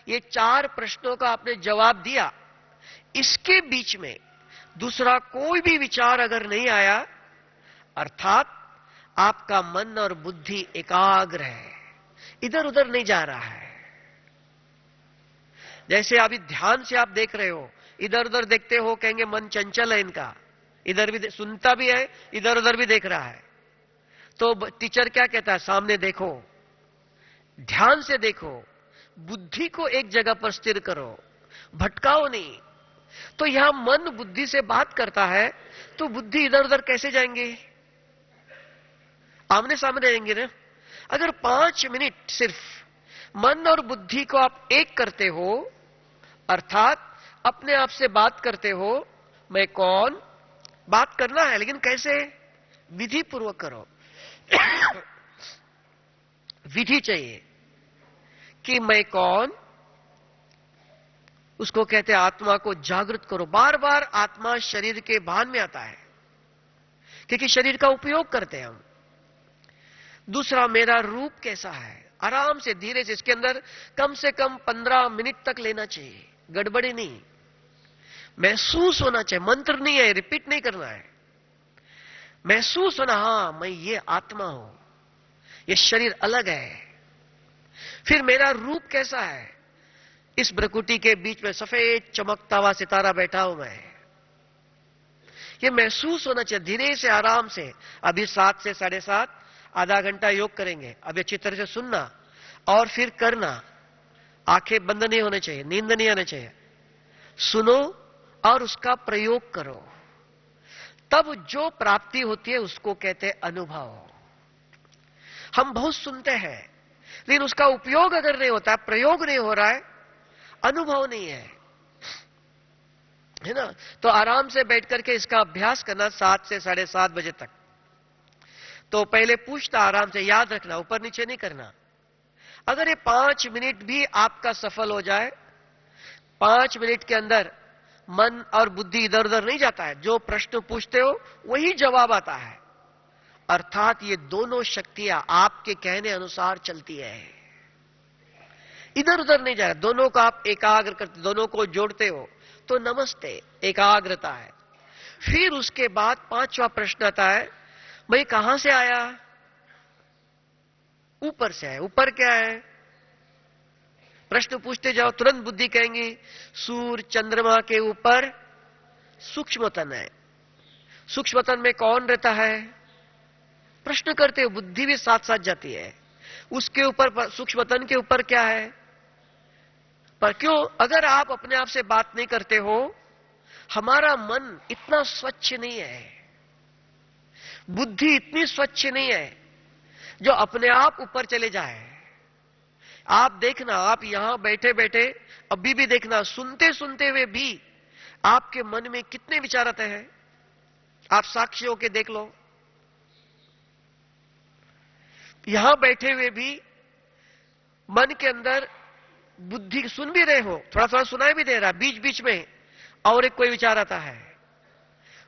ये चार प्रश्नों का आपने जवाब दिया, इसके बीच में दूसरा कोई भी विचार अगर नहीं आया, अर्थात आपका मन और बुद्धि एकाग्र है, इधर उधर नहीं जा रहा है। जैसे अभी ध्यान से आप देख रहे हो, इधर उधर देखते हो, कहेंगे मन चंचल है इनका, इधर भी सुनता भी है, इधर उधर भी देख रहा है। तो टीचर क्या कहता है, सामने देखो, ध्यान से देखो, बुद्धि को एक जगह पर स्थिर करो, भटकाओ नहीं। तो यहां मन बुद्धि से बात करता है, तो बुद्धि इधर उधर कैसे जाएंगे, आमने सामने रहेंगे ना। अगर 5 मिनट सिर्फ मन और बुद्धि को आप एक करते हो, अर्थात अपने आप से बात करते हो, मैं कौन, बात करना है लेकिन कैसे, विधि पूर्वक करो। विधि चाहिए कि मैं कौन, उसको कहते हैं आत्मा को जागृत करो। बार बार आत्मा शरीर के भान में आता है, क्योंकि शरीर का उपयोग करते हैं हम। दूसरा, मेरा रूप कैसा है, आराम से धीरे से इसके अंदर कम से कम 15 मिनट तक लेना चाहिए, गड़बड़ी नहीं, महसूस होना चाहिए। मंत्र नहीं है, रिपीट नहीं करना है, महसूस होना, हां मैं ये आत्मा हूं, ये शरीर अलग है। फिर मेरा रूप कैसा है, इस प्रकृति के बीच में सफेद चमकता हुआ सितारा बैठा हूं मैं, ये महसूस होना चाहिए। धीरे से आराम से, अभी 7 से 7:30 आधा घंटा योग करेंगे, अभी अच्छी तरह से सुनना और फिर करना। आंखें बंद नहीं होने चाहिए, नींद नहीं आने चाहिए, सुनो और उसका प्रयोग करो। तब जो प्राप्ति होती है उसको कहते हैं अनुभव। हम बहुत सुनते हैं लेकिन उसका उपयोग अगर नहीं होता, प्रयोग नहीं हो रहा है, अनुभव नहीं है ना। तो आराम से बैठ करके इसका अभ्यास करना 7 से 7:30 बजे तक। तो पहले पूछता, आराम से याद रखना, ऊपर नीचे नहीं करना। अगर ये 5 मिनट भी आपका सफल हो जाए, 5 मिनट के अंदर मन और बुद्धि इधर उधर नहीं जाता है, जो प्रश्न पूछते हो वही जवाब आता है, अर्थात ये दोनों शक्तियां आपके कहने अनुसार चलती है, इधर उधर नहीं जा रहा, दोनों को आप एकाग्र करते, दोनों को जोड़ते हो, तो नमस्ते, एकाग्रता है। फिर उसके बाद 5वां प्रश्न आता है, मैं कहां से आया, ऊपर से आया। ऊपर क्या है, प्रश्न पूछते जाओ, तुरंत बुद्धि कहेंगी सूर्य चंद्रमा के ऊपर सूक्ष्म तन है, सूक्ष्म तन में कौन रहता है, प्रश्न करते हो, बुद्धि भी साथ साथ जाती है। उसके ऊपर, सूक्ष्म तन के ऊपर क्या है, पर क्यों, अगर आप अपने आप से बात नहीं करते हो, हमारा मन इतना स्वच्छ नहीं है, बुद्धि इतनी स्वच्छ नहीं है जो अपने आप ऊपर चले जाए। आप देखना, आप यहां बैठे बैठे अभी भी देखना, सुनते सुनते हुए भी आपके मन में कितने विचार आते हैं, आप साक्षी होके देख लो। यहां बैठे हुए भी मन के अंदर बुद्धि, सुन भी रहे हो, थोड़ा थोड़ा सुनाई भी दे रहा, बीच बीच में और एक कोई विचार आता है,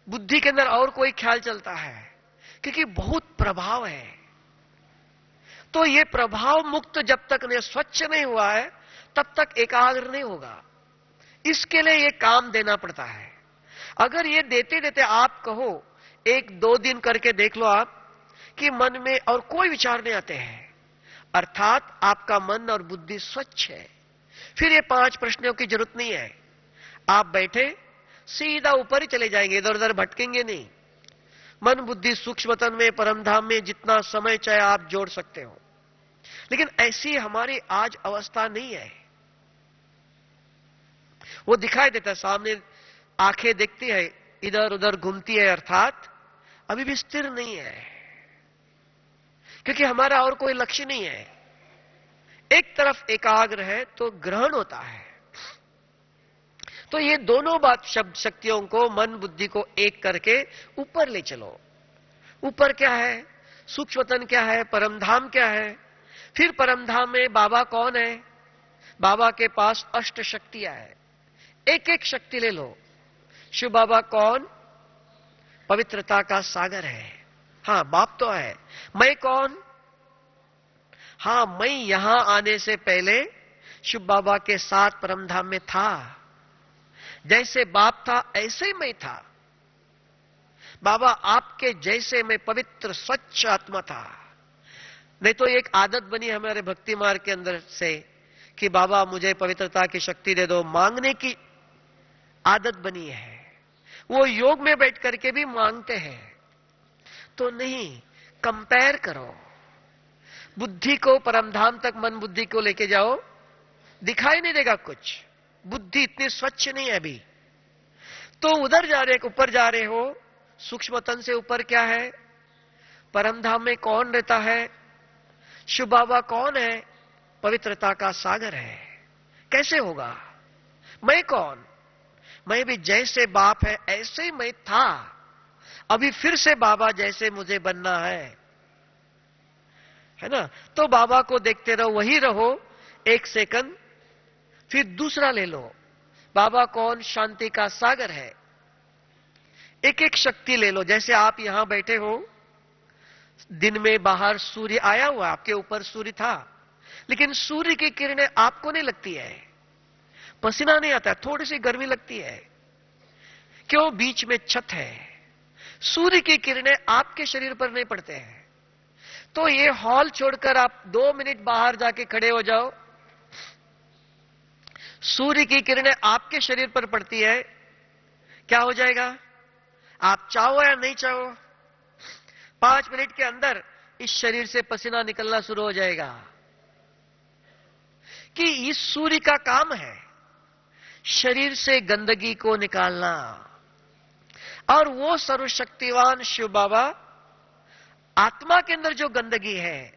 बुद्धि के अंदर और कोई ख्याल चलता है, क्योंकि बहुत प्रभाव है। तो ये प्रभाव मुक्त जब तक ने स्वच्छ नहीं हुआ है, तब तक एकाग्र नहीं होगा। इसके लिए ये काम देना पड़ता है। अगर ये देते देते आप कहो 1-2 दिन करके देख लो आप, कि मन में और कोई विचार नहीं आते हैं, अर्थात आपका मन और बुद्धि स्वच्छ है, फिर ये 5 प्रश्नों की जरूरत नहीं है। आप बैठे सीधा ऊपर ही चले जाएंगे, इधर उधर भटकेंगे नहीं। मन बुद्धि सूक्ष्मतन में, परमधाम में जितना समय चाहे आप जोड़ सकते हो, लेकिन ऐसी हमारी आज अवस्था नहीं है। वो दिखाई देता है, सामने आंखें देखती है, इधर उधर घूमती है, अर्थात अभी भी स्थिर नहीं है, क्योंकि हमारा और कोई लक्ष्य नहीं है। एक तरफ एकाग्र है तो ग्रहण होता है। तो ये दोनों बात शब्द शक्तियों को, मन बुद्धि को एक करके ऊपर ले चलो। ऊपर क्या है? सूक्ष्मतन क्या है? परमधाम क्या है? फिर परमधाम में बाबा कौन है? बाबा के पास अष्ट शक्तियां है। एक एक शक्ति ले लो। शिव बाबा कौन? पवित्रता का सागर है। हां, बाप तो है। मैं कौन? हां, मैं यहां आने से पहले शिव बाबा के साथ परमधाम में था। जैसे बाप था ऐसे ही मैं था। बाबा आपके जैसे मैं पवित्र स्वच्छ आत्मा था। नहीं तो एक आदत बनी हमारे भक्ति मार्ग के अंदर से कि बाबा मुझे पवित्रता की शक्ति दे दो, मांगने की आदत बनी है। वो योग में बैठ करके भी मांगते हैं। तो नहीं, कंपेयर करो। बुद्धि को परमधाम तक, मन बुद्धि को लेके जाओ, दिखाई नहीं देगा कुछ। बुद्धि इतनी स्वच्छ नहीं है अभी। तो उधर जा रहे, ऊपर जा रहे हो। सूक्ष्मतन से ऊपर क्या है? परमधाम में कौन रहता है? शिव बाबा कौन है? पवित्रता का सागर है। कैसे होगा? मैं कौन? मैं भी जैसे बाप है ऐसे ही मैं था। अभी फिर से बाबा जैसे मुझे बनना है ना? तो बाबा को देखते रहो, वही रहो 1 सेकंड, फिर दूसरा ले लो। बाबा कौन? शांति का सागर है। एक एक शक्ति ले लो। जैसे आप यहां बैठे हो, दिन में बाहर सूर्य आया हुआ, आपके ऊपर सूर्य था, लेकिन सूर्य की किरणें आपको नहीं लगती है, पसीना नहीं आता है, थोड़ी सी गर्मी लगती है। क्यों? बीच में छत है। सूर्य की किरणें आपके शरीर पर नहीं पड़ते हैं। तो ये हॉल छोड़कर आप 2 मिनट बाहर जाके खड़े हो जाओ, सूर्य की किरणें आपके शरीर पर पड़ती है, क्या हो जाएगा? आप चाहो या नहीं चाहो, 5 मिनट के अंदर इस शरीर से पसीना निकलना शुरू हो जाएगा। कि इस सूर्य का काम है शरीर से गंदगी को निकालना। और वो सर्वशक्तिवान शिव बाबा आत्मा के अंदर जो गंदगी है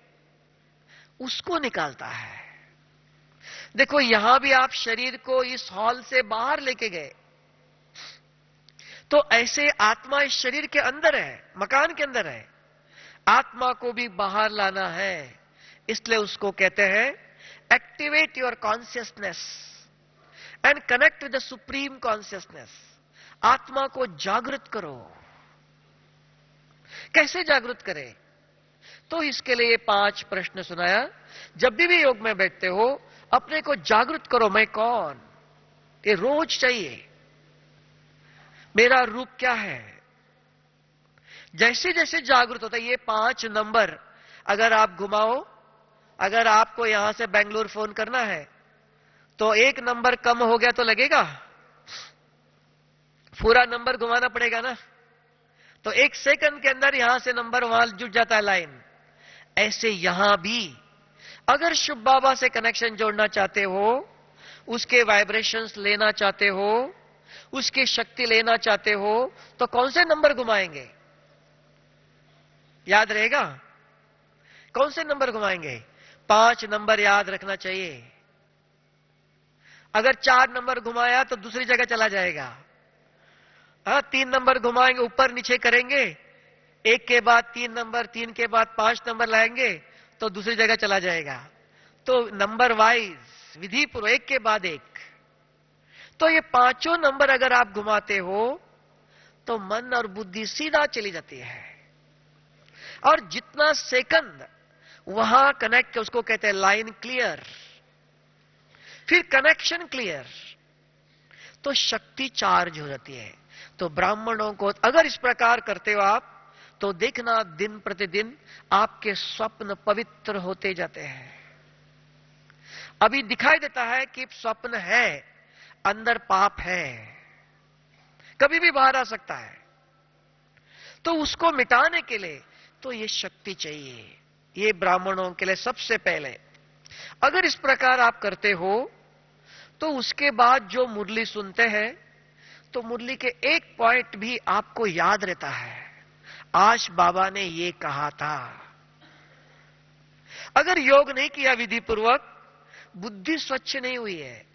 उसको निकालता है। देखो, यहां भी आप शरीर को इस हॉल से बाहर लेके गए, तो ऐसे आत्मा इस शरीर के अंदर है, मकान के अंदर है। आत्मा को भी बाहर लाना है। इसलिए उसको कहते हैं activate your consciousness and connect with the supreme consciousness. आत्मा को जागृत करो। कैसे जागृत करें? तो इसके लिए 5 प्रश्न सुनाया। जब भी योग में बैठते हो, अपने को जागृत करो। मैं कौन? ये रोज चाहिए। मेरा रूप क्या है? जैसे जैसे जागृत होता है, ये 5 नंबर अगर आप घुमाओ, अगर आपको यहां से बेंगलुरु फोन करना है तो 1 नंबर कम हो गया तो लगेगा? पूरा नंबर घुमाना पड़ेगा ना। तो 1 सेकंड के अंदर यहां से नंबर वहां जुड़ जाता है लाइन। ऐसे यहां भी अगर शिव बाबा से कनेक्शन जोड़ना चाहते हो, उसके वाइब्रेशंस लेना चाहते हो, उसकी शक्ति लेना चाहते हो, तो कौन से नंबर घुमाएंगे? याद रहेगा? कौन से नंबर घुमाएंगे? 5 नंबर याद रखना चाहिए। अगर 4 नंबर घुमाया तो दूसरी जगह चला जाएगा। 3 नंबर घुमाएंगे, ऊपर नीचे करेंगे, 1 के बाद 3 नंबर, 3 के बाद 5 नंबर लाएंगे तो दूसरी जगह चला जाएगा। तो नंबर वाइज, विधि पूर्वक, 1 के बाद 1। तो ये 5 नंबर अगर आप घुमाते हो तो मन और बुद्धि सीधा चली जाती है। और जितना सेकंड वहां कनेक्ट, उसको कहते हैं लाइन क्लियर, फिर कनेक्शन क्लियर, तो शक्ति चार्ज हो जाती है। तो ब्राह्मणों को अगर इस प्रकार करते हो आप, तो देखना दिन प्रतिदिन आपके स्वप्न पवित्र होते जाते हैं। अभी दिखाई देता है कि स्वप्न है, अंदर पाप है, कभी भी बाहर आ सकता है। तो उसको मिटाने के लिए तो ये शक्ति चाहिए। ये ब्राह्मणों के लिए सबसे पहले अगर इस प्रकार आप करते हो, तो उसके बाद जो मुरली सुनते हैं, तो मुरली के एक पॉइंट भी आपको याद रहता है। आज बाबा ने ये कहा था। अगर योग नहीं किया विधि पूर्वक, बुद्धि स्वच्छ नहीं हुई है।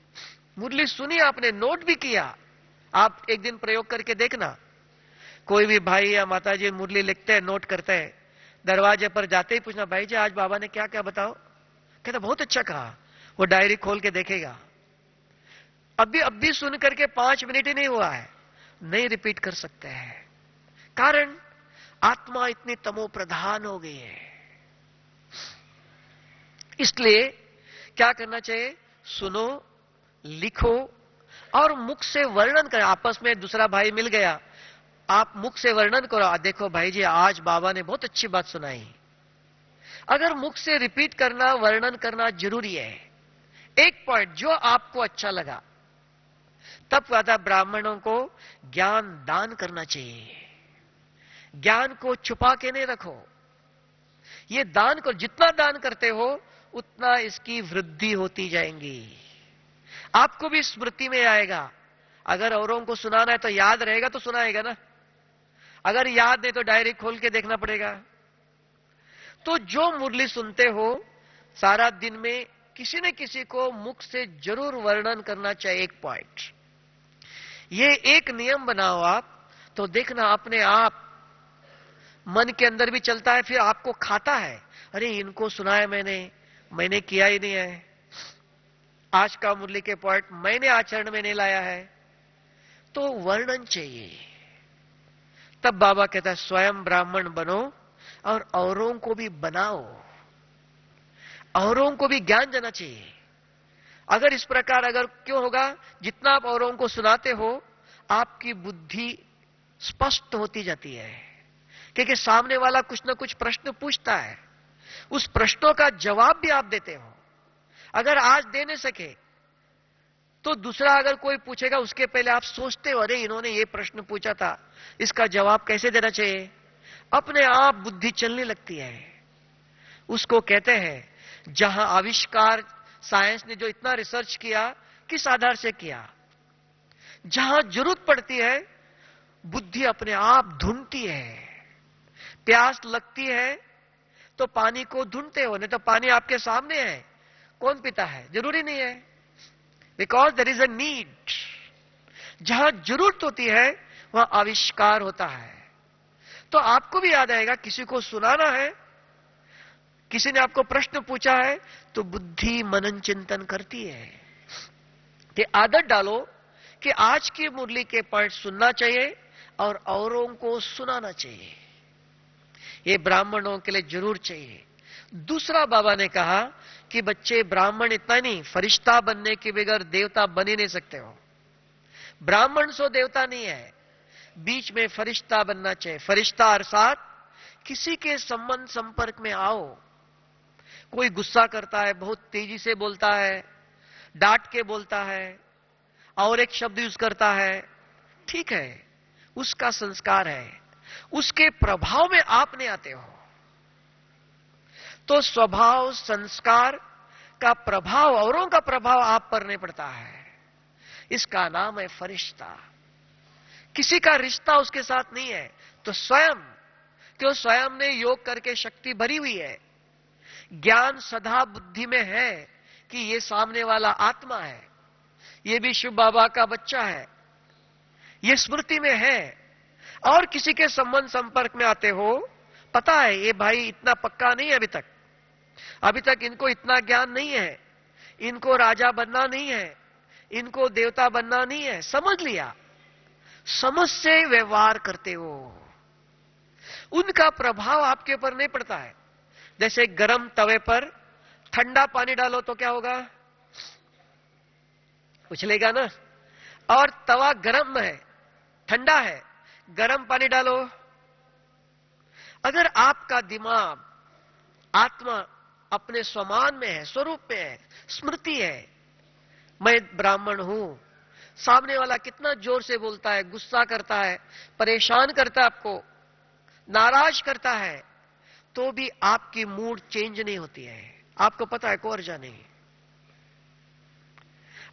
मुरली सुनी आपने, नोट भी किया, आप एक दिन प्रयोग करके देखना। कोई भी भाई या माता जी मुरली लिखते हैं, नोट करते हैं, दरवाजे पर जाते ही पूछना, भाई जी आज बाबा ने क्या क्या बताओ? कहता बहुत अच्छा कहा। वो डायरी खोल के देखेगा, अब भी सुन करके 5 मिनट ही नहीं हुआ है, नहीं रिपीट कर सकते हैं। कारण आत्मा इतनी तमो प्रधान हो गई है। इसलिए क्या करना चाहिए? सुनो, लिखो और मुख से वर्णन करें। आपस में दूसरा भाई मिल गया, आप मुख से वर्णन करो, देखो भाई जी आज बाबा ने बहुत अच्छी बात सुनाई। अगर मुख से रिपीट करना, वर्णन करना जरूरी है। एक पॉइंट जो आपको अच्छा लगा, तब कहता ब्राह्मणों को ज्ञान दान करना चाहिए। ज्ञान को छुपा के नहीं रखो, ये दान को जितना दान करते हो उतना इसकी वृद्धि होती जाएंगी। आपको भी स्मृति में आएगा। अगर औरों को सुनाना है तो याद रहेगा तो सुनाएगा ना, अगर याद नहीं तो डायरी खोल के देखना पड़ेगा। तो जो मुरली सुनते हो, सारा दिन में किसी न किसी को मुख से जरूर वर्णन करना चाहिए। एक पॉइंट, ये एक नियम बनाओ आप, तो देखना अपने आप मन के अंदर भी चलता है, फिर आपको खाता है। अरे इनको सुनाया मैंने किया ही नहीं है, आज का मुरली के पॉइंट मैंने आचरण में नहीं लाया है, तो वर्णन चाहिए। तब बाबा कहता है स्वयं ब्राह्मण बनो और औरों को भी बनाओ, औरों को भी ज्ञान देना चाहिए। अगर इस प्रकार अगर क्यों होगा, जितना आप औरों को सुनाते हो आपकी बुद्धि स्पष्ट होती जाती है, क्योंकि सामने वाला कुछ ना कुछ प्रश्न पूछता है, उस प्रश्नों का जवाब भी आप देते हो। अगर आज दे नहीं सके तो दूसरा अगर कोई पूछेगा उसके पहले आप सोचते हो, अरे इन्होंने ये प्रश्न पूछा था, इसका जवाब कैसे देना चाहिए। अपने आप बुद्धि चलने लगती है। उसको कहते हैं जहां आविष्कार, साइंस ने जो इतना रिसर्च किया, किस आधार से किया? जहां जरूरत पड़ती है बुद्धि अपने आप ढूंढती है। प्यास लगती है तो पानी को ढूंढते हो, नहीं तो पानी आपके सामने है, कौन पीता है? जरूरी नहीं है, because there is a need. जहां जरूरत होती है वहां आविष्कार होता है। तो आपको भी याद आएगा, किसी को सुनाना है, किसी ने आपको प्रश्न पूछा है, तो बुद्धि मनन चिंतन करती है। कि आदत डालो कि आज की मुरली के पॉइंट सुनना चाहिए और औरों को सुनाना चाहिए। ये ब्राह्मणों के लिए जरूर चाहिए। दूसरा बाबा ने कहा कि बच्चे ब्राह्मण इतना नहीं, फरिश्ता बनने के बगैर देवता बन ही नहीं सकते हो। ब्राह्मण सो देवता नहीं है, बीच में फरिश्ता बनना चाहिए। फरिश्ता अर्थात किसी के संबंध संपर्क में आओ। कोई गुस्सा करता है, बहुत तेजी से बोलता है, डांट के बोलता है और एक शब्द यूज करता है, ठीक है, उसका संस्कार है, उसके प्रभाव में आप नहीं आते हो। तो स्वभाव संस्कार का प्रभाव, औरों का प्रभाव आप पर नहीं पड़ता है, इसका नाम है फरिश्ता। किसी का रिश्ता उसके साथ नहीं है, तो स्वयं ने योग करके शक्ति भरी हुई है, ज्ञान सदा बुद्धि में है कि ये सामने वाला आत्मा है, ये भी शिव बाबा का बच्चा है, ये स्मृति में है। और किसी के संबंध संपर्क में आते हो, पता है ये भाई इतना पक्का नहीं है, अभी तक इनको इतना ज्ञान नहीं है, इनको राजा बनना नहीं है, इनको देवता बनना नहीं है, समझ लिया, समझ से व्यवहार करते हो, उनका प्रभाव आपके ऊपर नहीं पड़ता है। जैसे गर्म तवे पर ठंडा पानी डालो तो क्या होगा? उछलेगा ना। और तवा गर्म है, ठंडा है, गर्म पानी डालो। अगर आपका दिमाग, आत्मा अपने स्वमान में है, स्वरूप में है, स्मृति है, मैं ब्राह्मण हूं, सामने वाला कितना जोर से बोलता है, गुस्सा करता है, परेशान करता है, आपको नाराज करता है, तो भी आपकी मूड चेंज नहीं होती है। आपको पता है कोर्जा नहीं,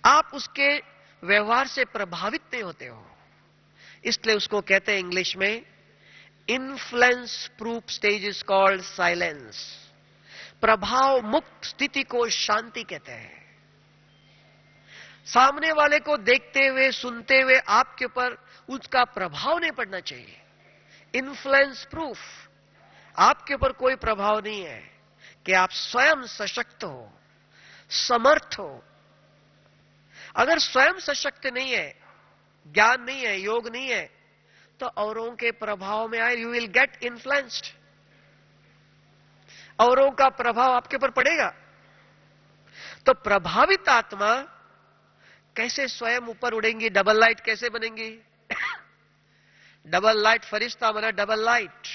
आप उसके व्यवहार से प्रभावित नहीं होते हो। इसलिए उसको कहते हैं इंग्लिश में influence proof stage is called silence. प्रभाव मुक्त स्थिति को शांति कहते हैं। सामने वाले को देखते हुए सुनते हुए आपके ऊपर उसका प्रभाव नहीं पड़ना चाहिए। इन्फ्लुएंस प्रूफ, आपके ऊपर कोई प्रभाव नहीं है कि आप स्वयं सशक्त हो, समर्थ हो। अगर स्वयं सशक्त नहीं है, ज्ञान नहीं है, योग नहीं है, तो औरों के प्रभाव में आए, यू विल गेट इन्फ्लुएंस्ड। औरों का प्रभाव आपके ऊपर पड़ेगा। तो प्रभावित आत्मा कैसे स्वयं ऊपर उड़ेंगी? डबल लाइट कैसे बनेंगी? डबल लाइट फरिश्ता बना, डबल लाइट।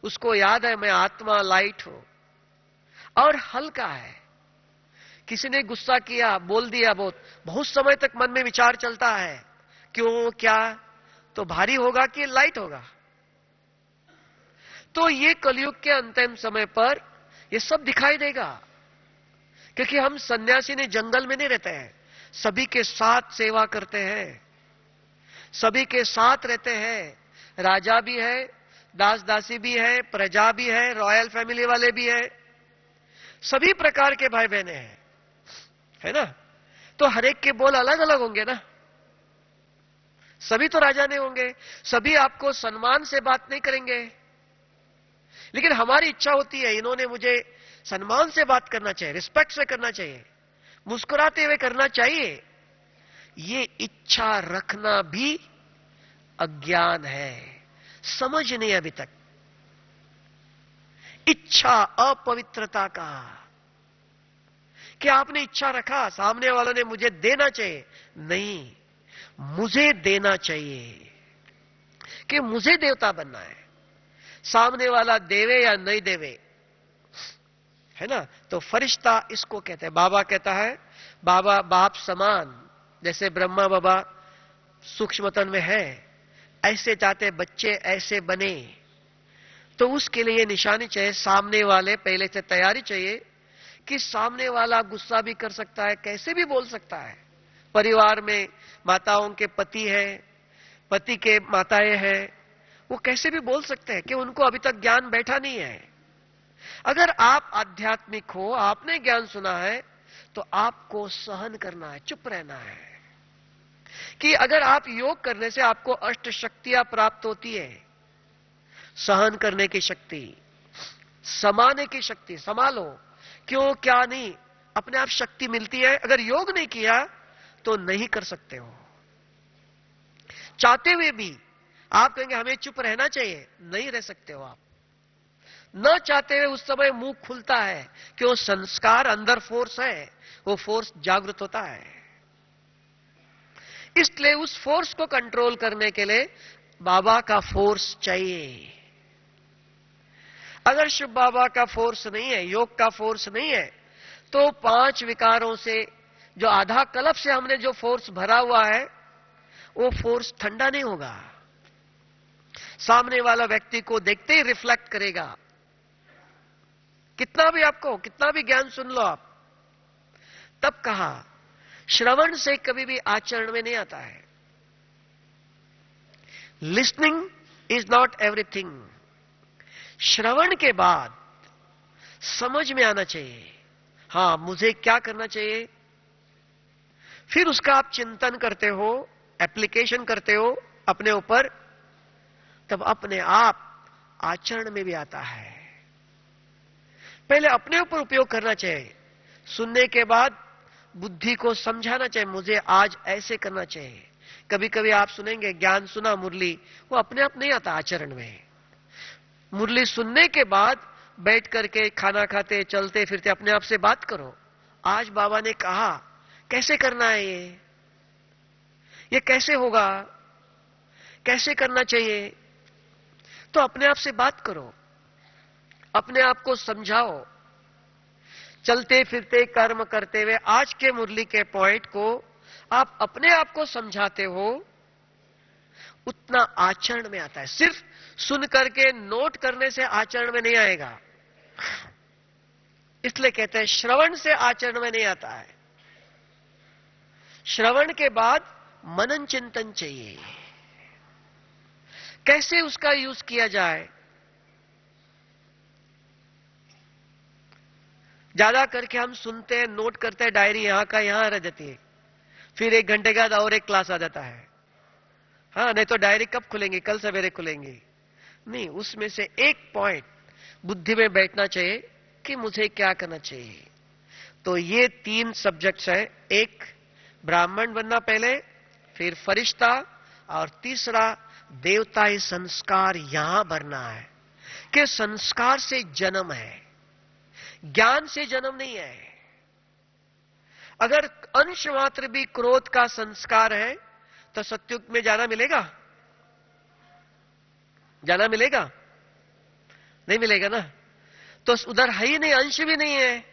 उसको याद है मैं आत्मा लाइट हूं और हल्का है। किसी ने गुस्सा किया, बोल दिया, बहुत समय तक मन में विचार चलता है, क्यों, क्या, तो भारी होगा कि लाइट होगा? तो ये कलयुग के अंतिम समय पर ये सब दिखाई देगा, क्योंकि हम सन्यासी ने जंगल में नहीं रहते हैं, सभी के साथ सेवा करते हैं, सभी के साथ रहते हैं। राजा भी है, दास दासी भी है, प्रजा भी है, रॉयल फैमिली वाले भी है, सभी प्रकार के भाई बहने हैं, है ना? तो हर एक के बोल अलग अलग होंगे ना, सभी तो राजा नहीं होंगे, सभी आपको सम्मान से बात नहीं करेंगे। लेकिन हमारी इच्छा होती है, इन्होंने मुझे सम्मान से बात करना चाहिए, रिस्पेक्ट से करना चाहिए, मुस्कुराते हुए करना चाहिए। ये इच्छा रखना भी अज्ञान है, समझ नहीं अभी तक। इच्छा अपवित्रता का, कि आपने इच्छा रखा, सामने वालों ने मुझे देना चाहिए, नहीं, मुझे देना चाहिए, कि मुझे देवता बनना है। सामने वाला देवे या नहीं देवे, है ना? तो फरिश्ता इसको कहते हैं। बाबा कहता है, बाबा बाप समान, जैसे ब्रह्मा बाबा सूक्ष्मतन में है, ऐसे चाहते बच्चे ऐसे बने। तो उसके लिए निशानी चाहिए, सामने वाले पहले से तैयारी चाहिए कि सामने वाला गुस्सा भी कर सकता है, कैसे भी बोल सकता है। परिवार में माताओं के पति है, पति के माताएं हैं, वो कैसे भी बोल सकते हैं कि उनको अभी तक ज्ञान बैठा नहीं है। अगर आप आध्यात्मिक हो, आपने ज्ञान सुना है, तो आपको सहन करना है, चुप रहना है। कि अगर आप योग करने से आपको अष्ट शक्तियां प्राप्त होती है, सहन करने की शक्ति, समाने की शक्ति, संभालो, क्यों क्या नहीं, अपने आप शक्ति मिलती है। अगर योग नहीं किया तो नहीं कर सकते हो। चाहते हुए भी आप कहेंगे हमें चुप रहना चाहिए, नहीं रह सकते हो आप। न चाहते हुए उस समय मुंह खुलता है कि वो संस्कार अंदर फोर्स है, वो फोर्स जागृत होता है। इसलिए उस फोर्स को कंट्रोल करने के लिए बाबा का फोर्स चाहिए। अगर शिव बाबा का फोर्स नहीं है, योग का फोर्स नहीं है, तो 5 विकारों से जो आधा कल्प से हमने जो फोर्स भरा हुआ है, वो फोर्स ठंडा नहीं होगा। सामने वाला व्यक्ति को देखते ही रिफ्लेक्ट करेगा। कितना भी आपको, कितना भी ज्ञान सुन लो आप, तब कहा श्रवण से कभी भी आचरण में नहीं आता है। Listening is not everything. श्रवण के बाद समझ में आना चाहिए, हां मुझे क्या करना चाहिए। फिर उसका आप चिंतन करते हो, एप्लीकेशन करते हो अपने ऊपर, तब अपने आप आचरण में भी आता है। पहले अपने ऊपर उपयोग करना चाहिए, सुनने के बाद बुद्धि को समझाना चाहिए, मुझे आज ऐसे करना चाहिए। कभी कभी आप सुनेंगे, ज्ञान सुना मुरली, वो अपने आप नहीं आता आचरण में। मुरली सुनने के बाद बैठ करके खाना खाते, चलते फिरते अपने आप से बात करो, आज बाबा ने कहा कैसे करना है, ये कैसे होगा, कैसे करना चाहिए। तो अपने आप से बात करो, अपने आप को समझाओ। चलते फिरते कर्म करते हुए आज के मुरली के पॉइंट को आप अपने आप को समझाते हो, उतना आचरण में आता है। सिर्फ सुन करके नोट करने से आचरण में नहीं आएगा। इसलिए कहते हैं श्रवण से आचरण में नहीं आता है। श्रवण के बाद मनन चिंतन चाहिए। कैसे उसका यूज किया जाए। ज्यादा करके हम सुनते हैं, नोट करते हैं, डायरी यहां का यहां रह जाती है, फिर 1 घंटे के बाद और एक क्लास आ जाता है। हाँ, नहीं तो डायरी कब खुलेंगी, कल सवेरे खुलेंगी। नहीं, उसमें से एक पॉइंट बुद्धि में बैठना चाहिए कि मुझे क्या करना चाहिए। तो ये 3 सब्जेक्ट्स है, एक ब्राह्मण बनना पहले, फिर फरिश्ता, और तीसरा देवताई संस्कार यहां भरना है कि संस्कार से जन्म है, ज्ञान से जन्म नहीं है। अगर अंश मात्र भी क्रोध का संस्कार है तो सत्युग में जाना मिलेगा? जाना मिलेगा? नहीं मिलेगा ना। तो उधर है ही नहीं, अंश भी नहीं है।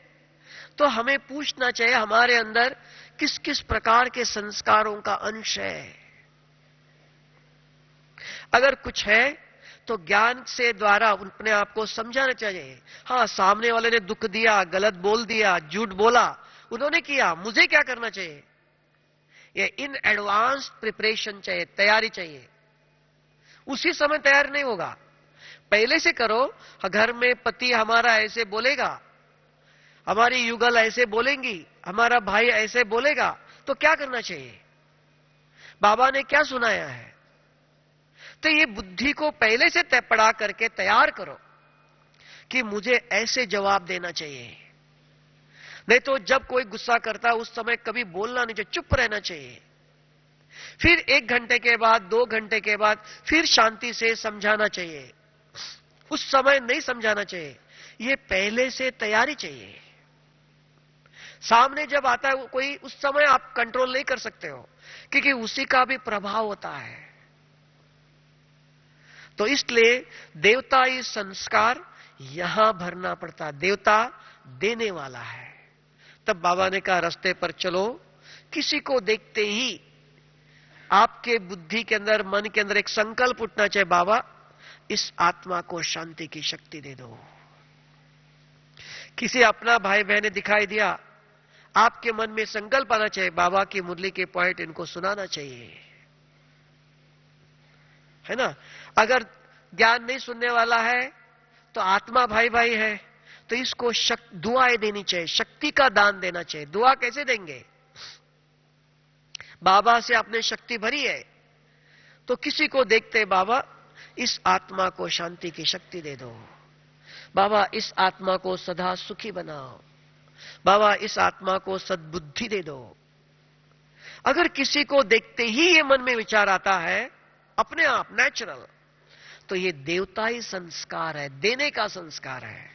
तो हमें पूछना चाहिए हमारे अंदर किस किस प्रकार के संस्कारों का अंश है। अगर कुछ है तो ज्ञान से द्वारा अपने आप को समझाना चाहिए। हां, सामने वाले ने दुख दिया, गलत बोल दिया, झूठ बोला, उन्होंने किया, मुझे क्या करना चाहिए? ये इन एडवांस प्रिपरेशन चाहिए, तैयारी चाहिए। उसी समय तैयार नहीं होगा, पहले से करो। घर में पति हमारा ऐसे बोलेगा, हमारी युगल ऐसे बोलेंगी, हमारा भाई ऐसे बोलेगा, तो क्या करना चाहिए? बाबा ने क्या सुनाया है? तो ये बुद्धि को पहले से पढ़ा करके तैयार करो कि मुझे ऐसे जवाब देना चाहिए। नहीं तो जब कोई गुस्सा करता है उस समय कभी बोलना नहीं चाहिए, चुप रहना चाहिए। फिर 1 घंटे के बाद, 2 घंटे के बाद फिर शांति से समझाना चाहिए। उस समय नहीं समझाना चाहिए, ये पहले से तैयारी चाहिए। सामने जब आता है कोई, उस समय आप कंट्रोल नहीं कर सकते हो, क्योंकि उसी का भी प्रभाव होता है। तो इसलिए देवताई संस्कार यहां भरना पड़ता है। देवता देने वाला है। तब बाबा ने कहा रास्ते पर चलो, किसी को देखते ही आपके बुद्धि के अंदर, मन के अंदर एक संकल्प उठना चाहिए, बाबा इस आत्मा को शांति की शक्ति दे दो। किसी अपना भाई बहने दिखाई दिया, आपके मन में संकल्प आना चाहिए, बाबा की मुरली के पॉइंट इनको सुनाना चाहिए, है ना। अगर ज्ञान नहीं सुनने वाला है तो आत्मा भाई भाई है, तो इसको दुआएं देनी चाहिए, शक्ति का दान देना चाहिए। दुआ कैसे देंगे? बाबा से आपने शक्ति भरी है, तो किसी को देखते, बाबा इस आत्मा को शांति की शक्ति दे दो, बाबा इस आत्मा को सदा सुखी बनाओ, बाबा इस आत्मा को सद्बुद्धि दे दो। अगर किसी को देखते ही ये मन में विचार आता है अपने आप नेचुरल, तो ये देवताई संस्कार है, देने का संस्कार है।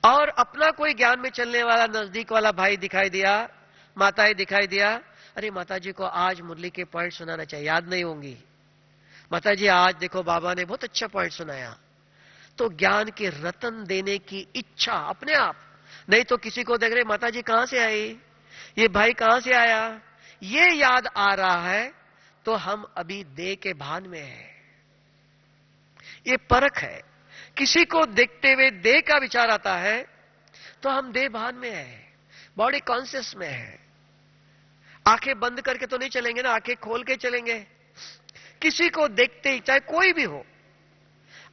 और अपना कोई ज्ञान में चलने वाला नजदीक वाला भाई दिखाई दिया, माताएं दिखाई दिया, अरे माताजी को आज मुरली के पॉइंट सुनाना चाहिए, याद नहीं होंगी, माताजी आज देखो बाबा ने बहुत अच्छा पॉइंट सुनाया, तो ज्ञान के रतन देने की इच्छा अपने आप। नहीं तो किसी को देख रहे, माताजी कहां से आई, ये भाई कहां से आया, ये याद आ रहा है, तो हम अभी दे के भान में है। ये परख है। किसी को देखते हुए देह का विचार आता है तो हम देह भान में है, बॉडी कॉन्शियस में है। आंखें बंद करके तो नहीं चलेंगे ना, आंखें खोल के चलेंगे। किसी को देखते ही, चाहे कोई भी हो,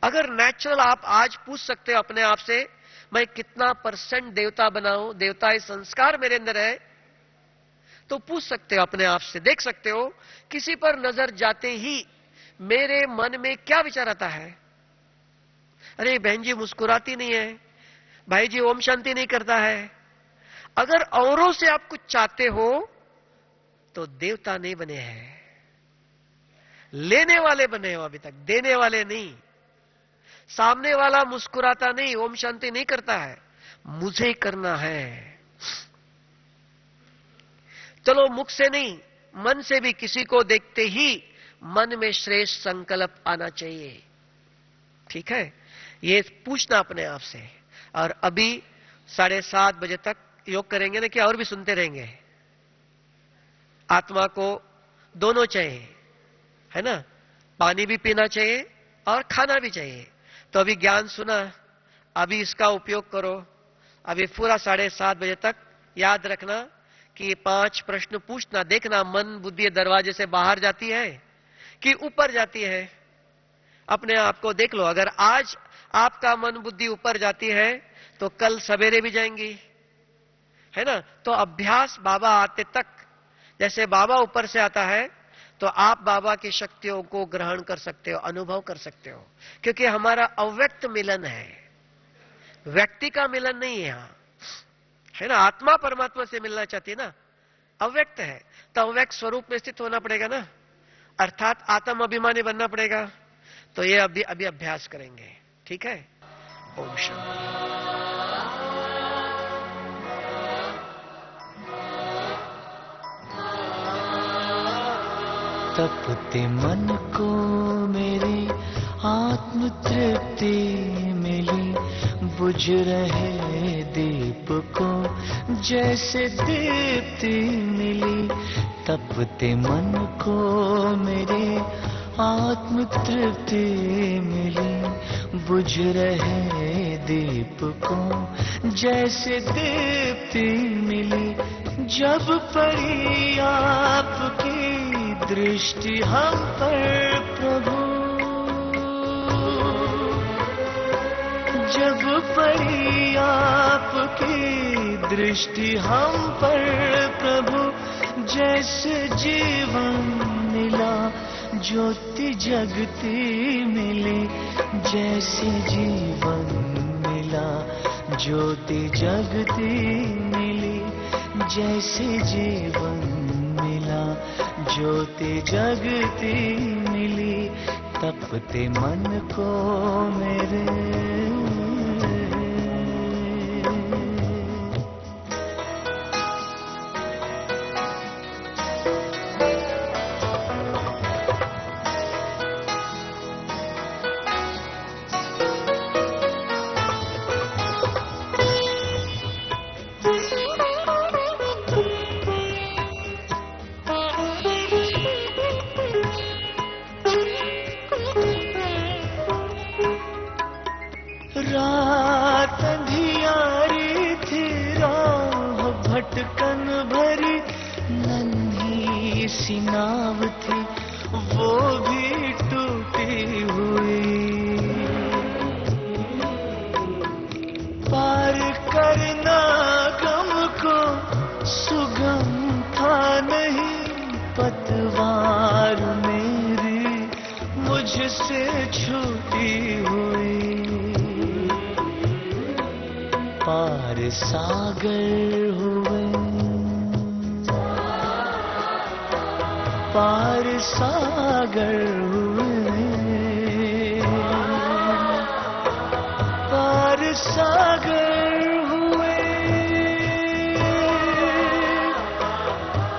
अगर नेचुरल आप आज पूछ सकते हो अपने आप से, मैं कितना % देवता बनाऊं, देवताई संस्कार मेरे अंदर है, तो पूछ सकते हो अपने आप से, देख सकते हो किसी पर नजर जाते ही मेरे मन में क्या विचार आता है। अरे बहन जी मुस्कुराती नहीं है, भाई जी ओम शांति नहीं करता है। अगर औरों से आप कुछ चाहते हो तो देवता नहीं बने हैं, लेने वाले बने हो अभी तक, देने वाले नहीं। सामने वाला मुस्कुराता नहीं, ओम शांति नहीं करता है, मुझे करना है। चलो मुख से नहीं, मन से भी किसी को देखते ही मन में श्रेष्ठ संकल्प आना चाहिए। ठीक है, ये पूछना अपने आप से। और अभी 7:30 बजे तक योग करेंगे ना, क्या और भी सुनते रहेंगे? आत्मा को दोनों चाहिए, है ना, पानी भी पीना चाहिए और खाना भी चाहिए। तो अभी ज्ञान सुना, अभी इसका उपयोग करो। अभी पूरा 7:30 बजे तक याद रखना कि 5 प्रश्न पूछना, देखना मन बुद्धि दरवाजे से बाहर जाती है कि ऊपर जाती है। अपने आप को देख लो, अगर आज आपका मन बुद्धि ऊपर जाती है तो कल सवेरे भी जाएंगी, है ना। तो अभ्यास बाबा आते तक, जैसे बाबा ऊपर से आता है तो आप बाबा की शक्तियों को ग्रहण कर सकते हो, अनुभव कर सकते हो, क्योंकि हमारा अव्यक्त मिलन है, व्यक्ति का मिलन नहीं है यहां, है ना। आत्मा परमात्मा से मिलना चाहती है ना, अव्यक्त है तो अव्यक्त स्वरूप में स्थित होना पड़ेगा ना, अर्थात आत्म अभिमानी बनना पड़ेगा। तो ये अभी अभ्यास करेंगे, ठीक है। ओम शांति। तपते मन को मेरी आत्म तृप्ति मिली, बुझ रहे दीप को जैसे दीप्ति मिली। तपते मन को मेरे आत्म तृप्ति मिली, बुझ रहे दीप को जैसे दीप्ति मिली। जब पड़ी आपकी दृष्टि हम पर प्रभु, जब पड़ी आपकी दृष्टि हम पर प्रभु, जैसे जीवन मिला ज्योति जगती मिली, जैसे जीवन मिला ज्योति जगती मिली, जैसे जीवन मिला ज्योति जगती मिली। तपते मन को मेरे रात अंधियारी थी, राह भटकन भरी, नन्ही सी नाव थी वो भी टूटी हुई। पार करना गम को सुगम था नहीं, पतवार मेरी मुझसे छूटी हुई। पार सागर हुए, पार सागर हुए, पार सागर हुए,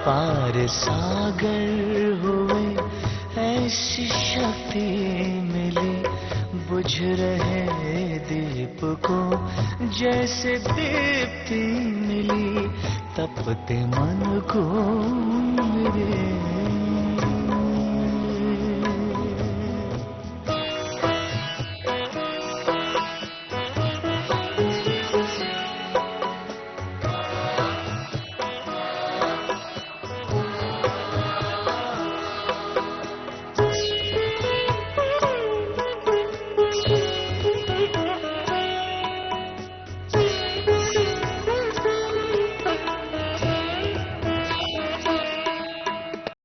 पार सागर हुए। ऐसी शक्ति मिली, बुझ रहे दीप को जैसे दीप्ति मिली। तपते मन को मेरे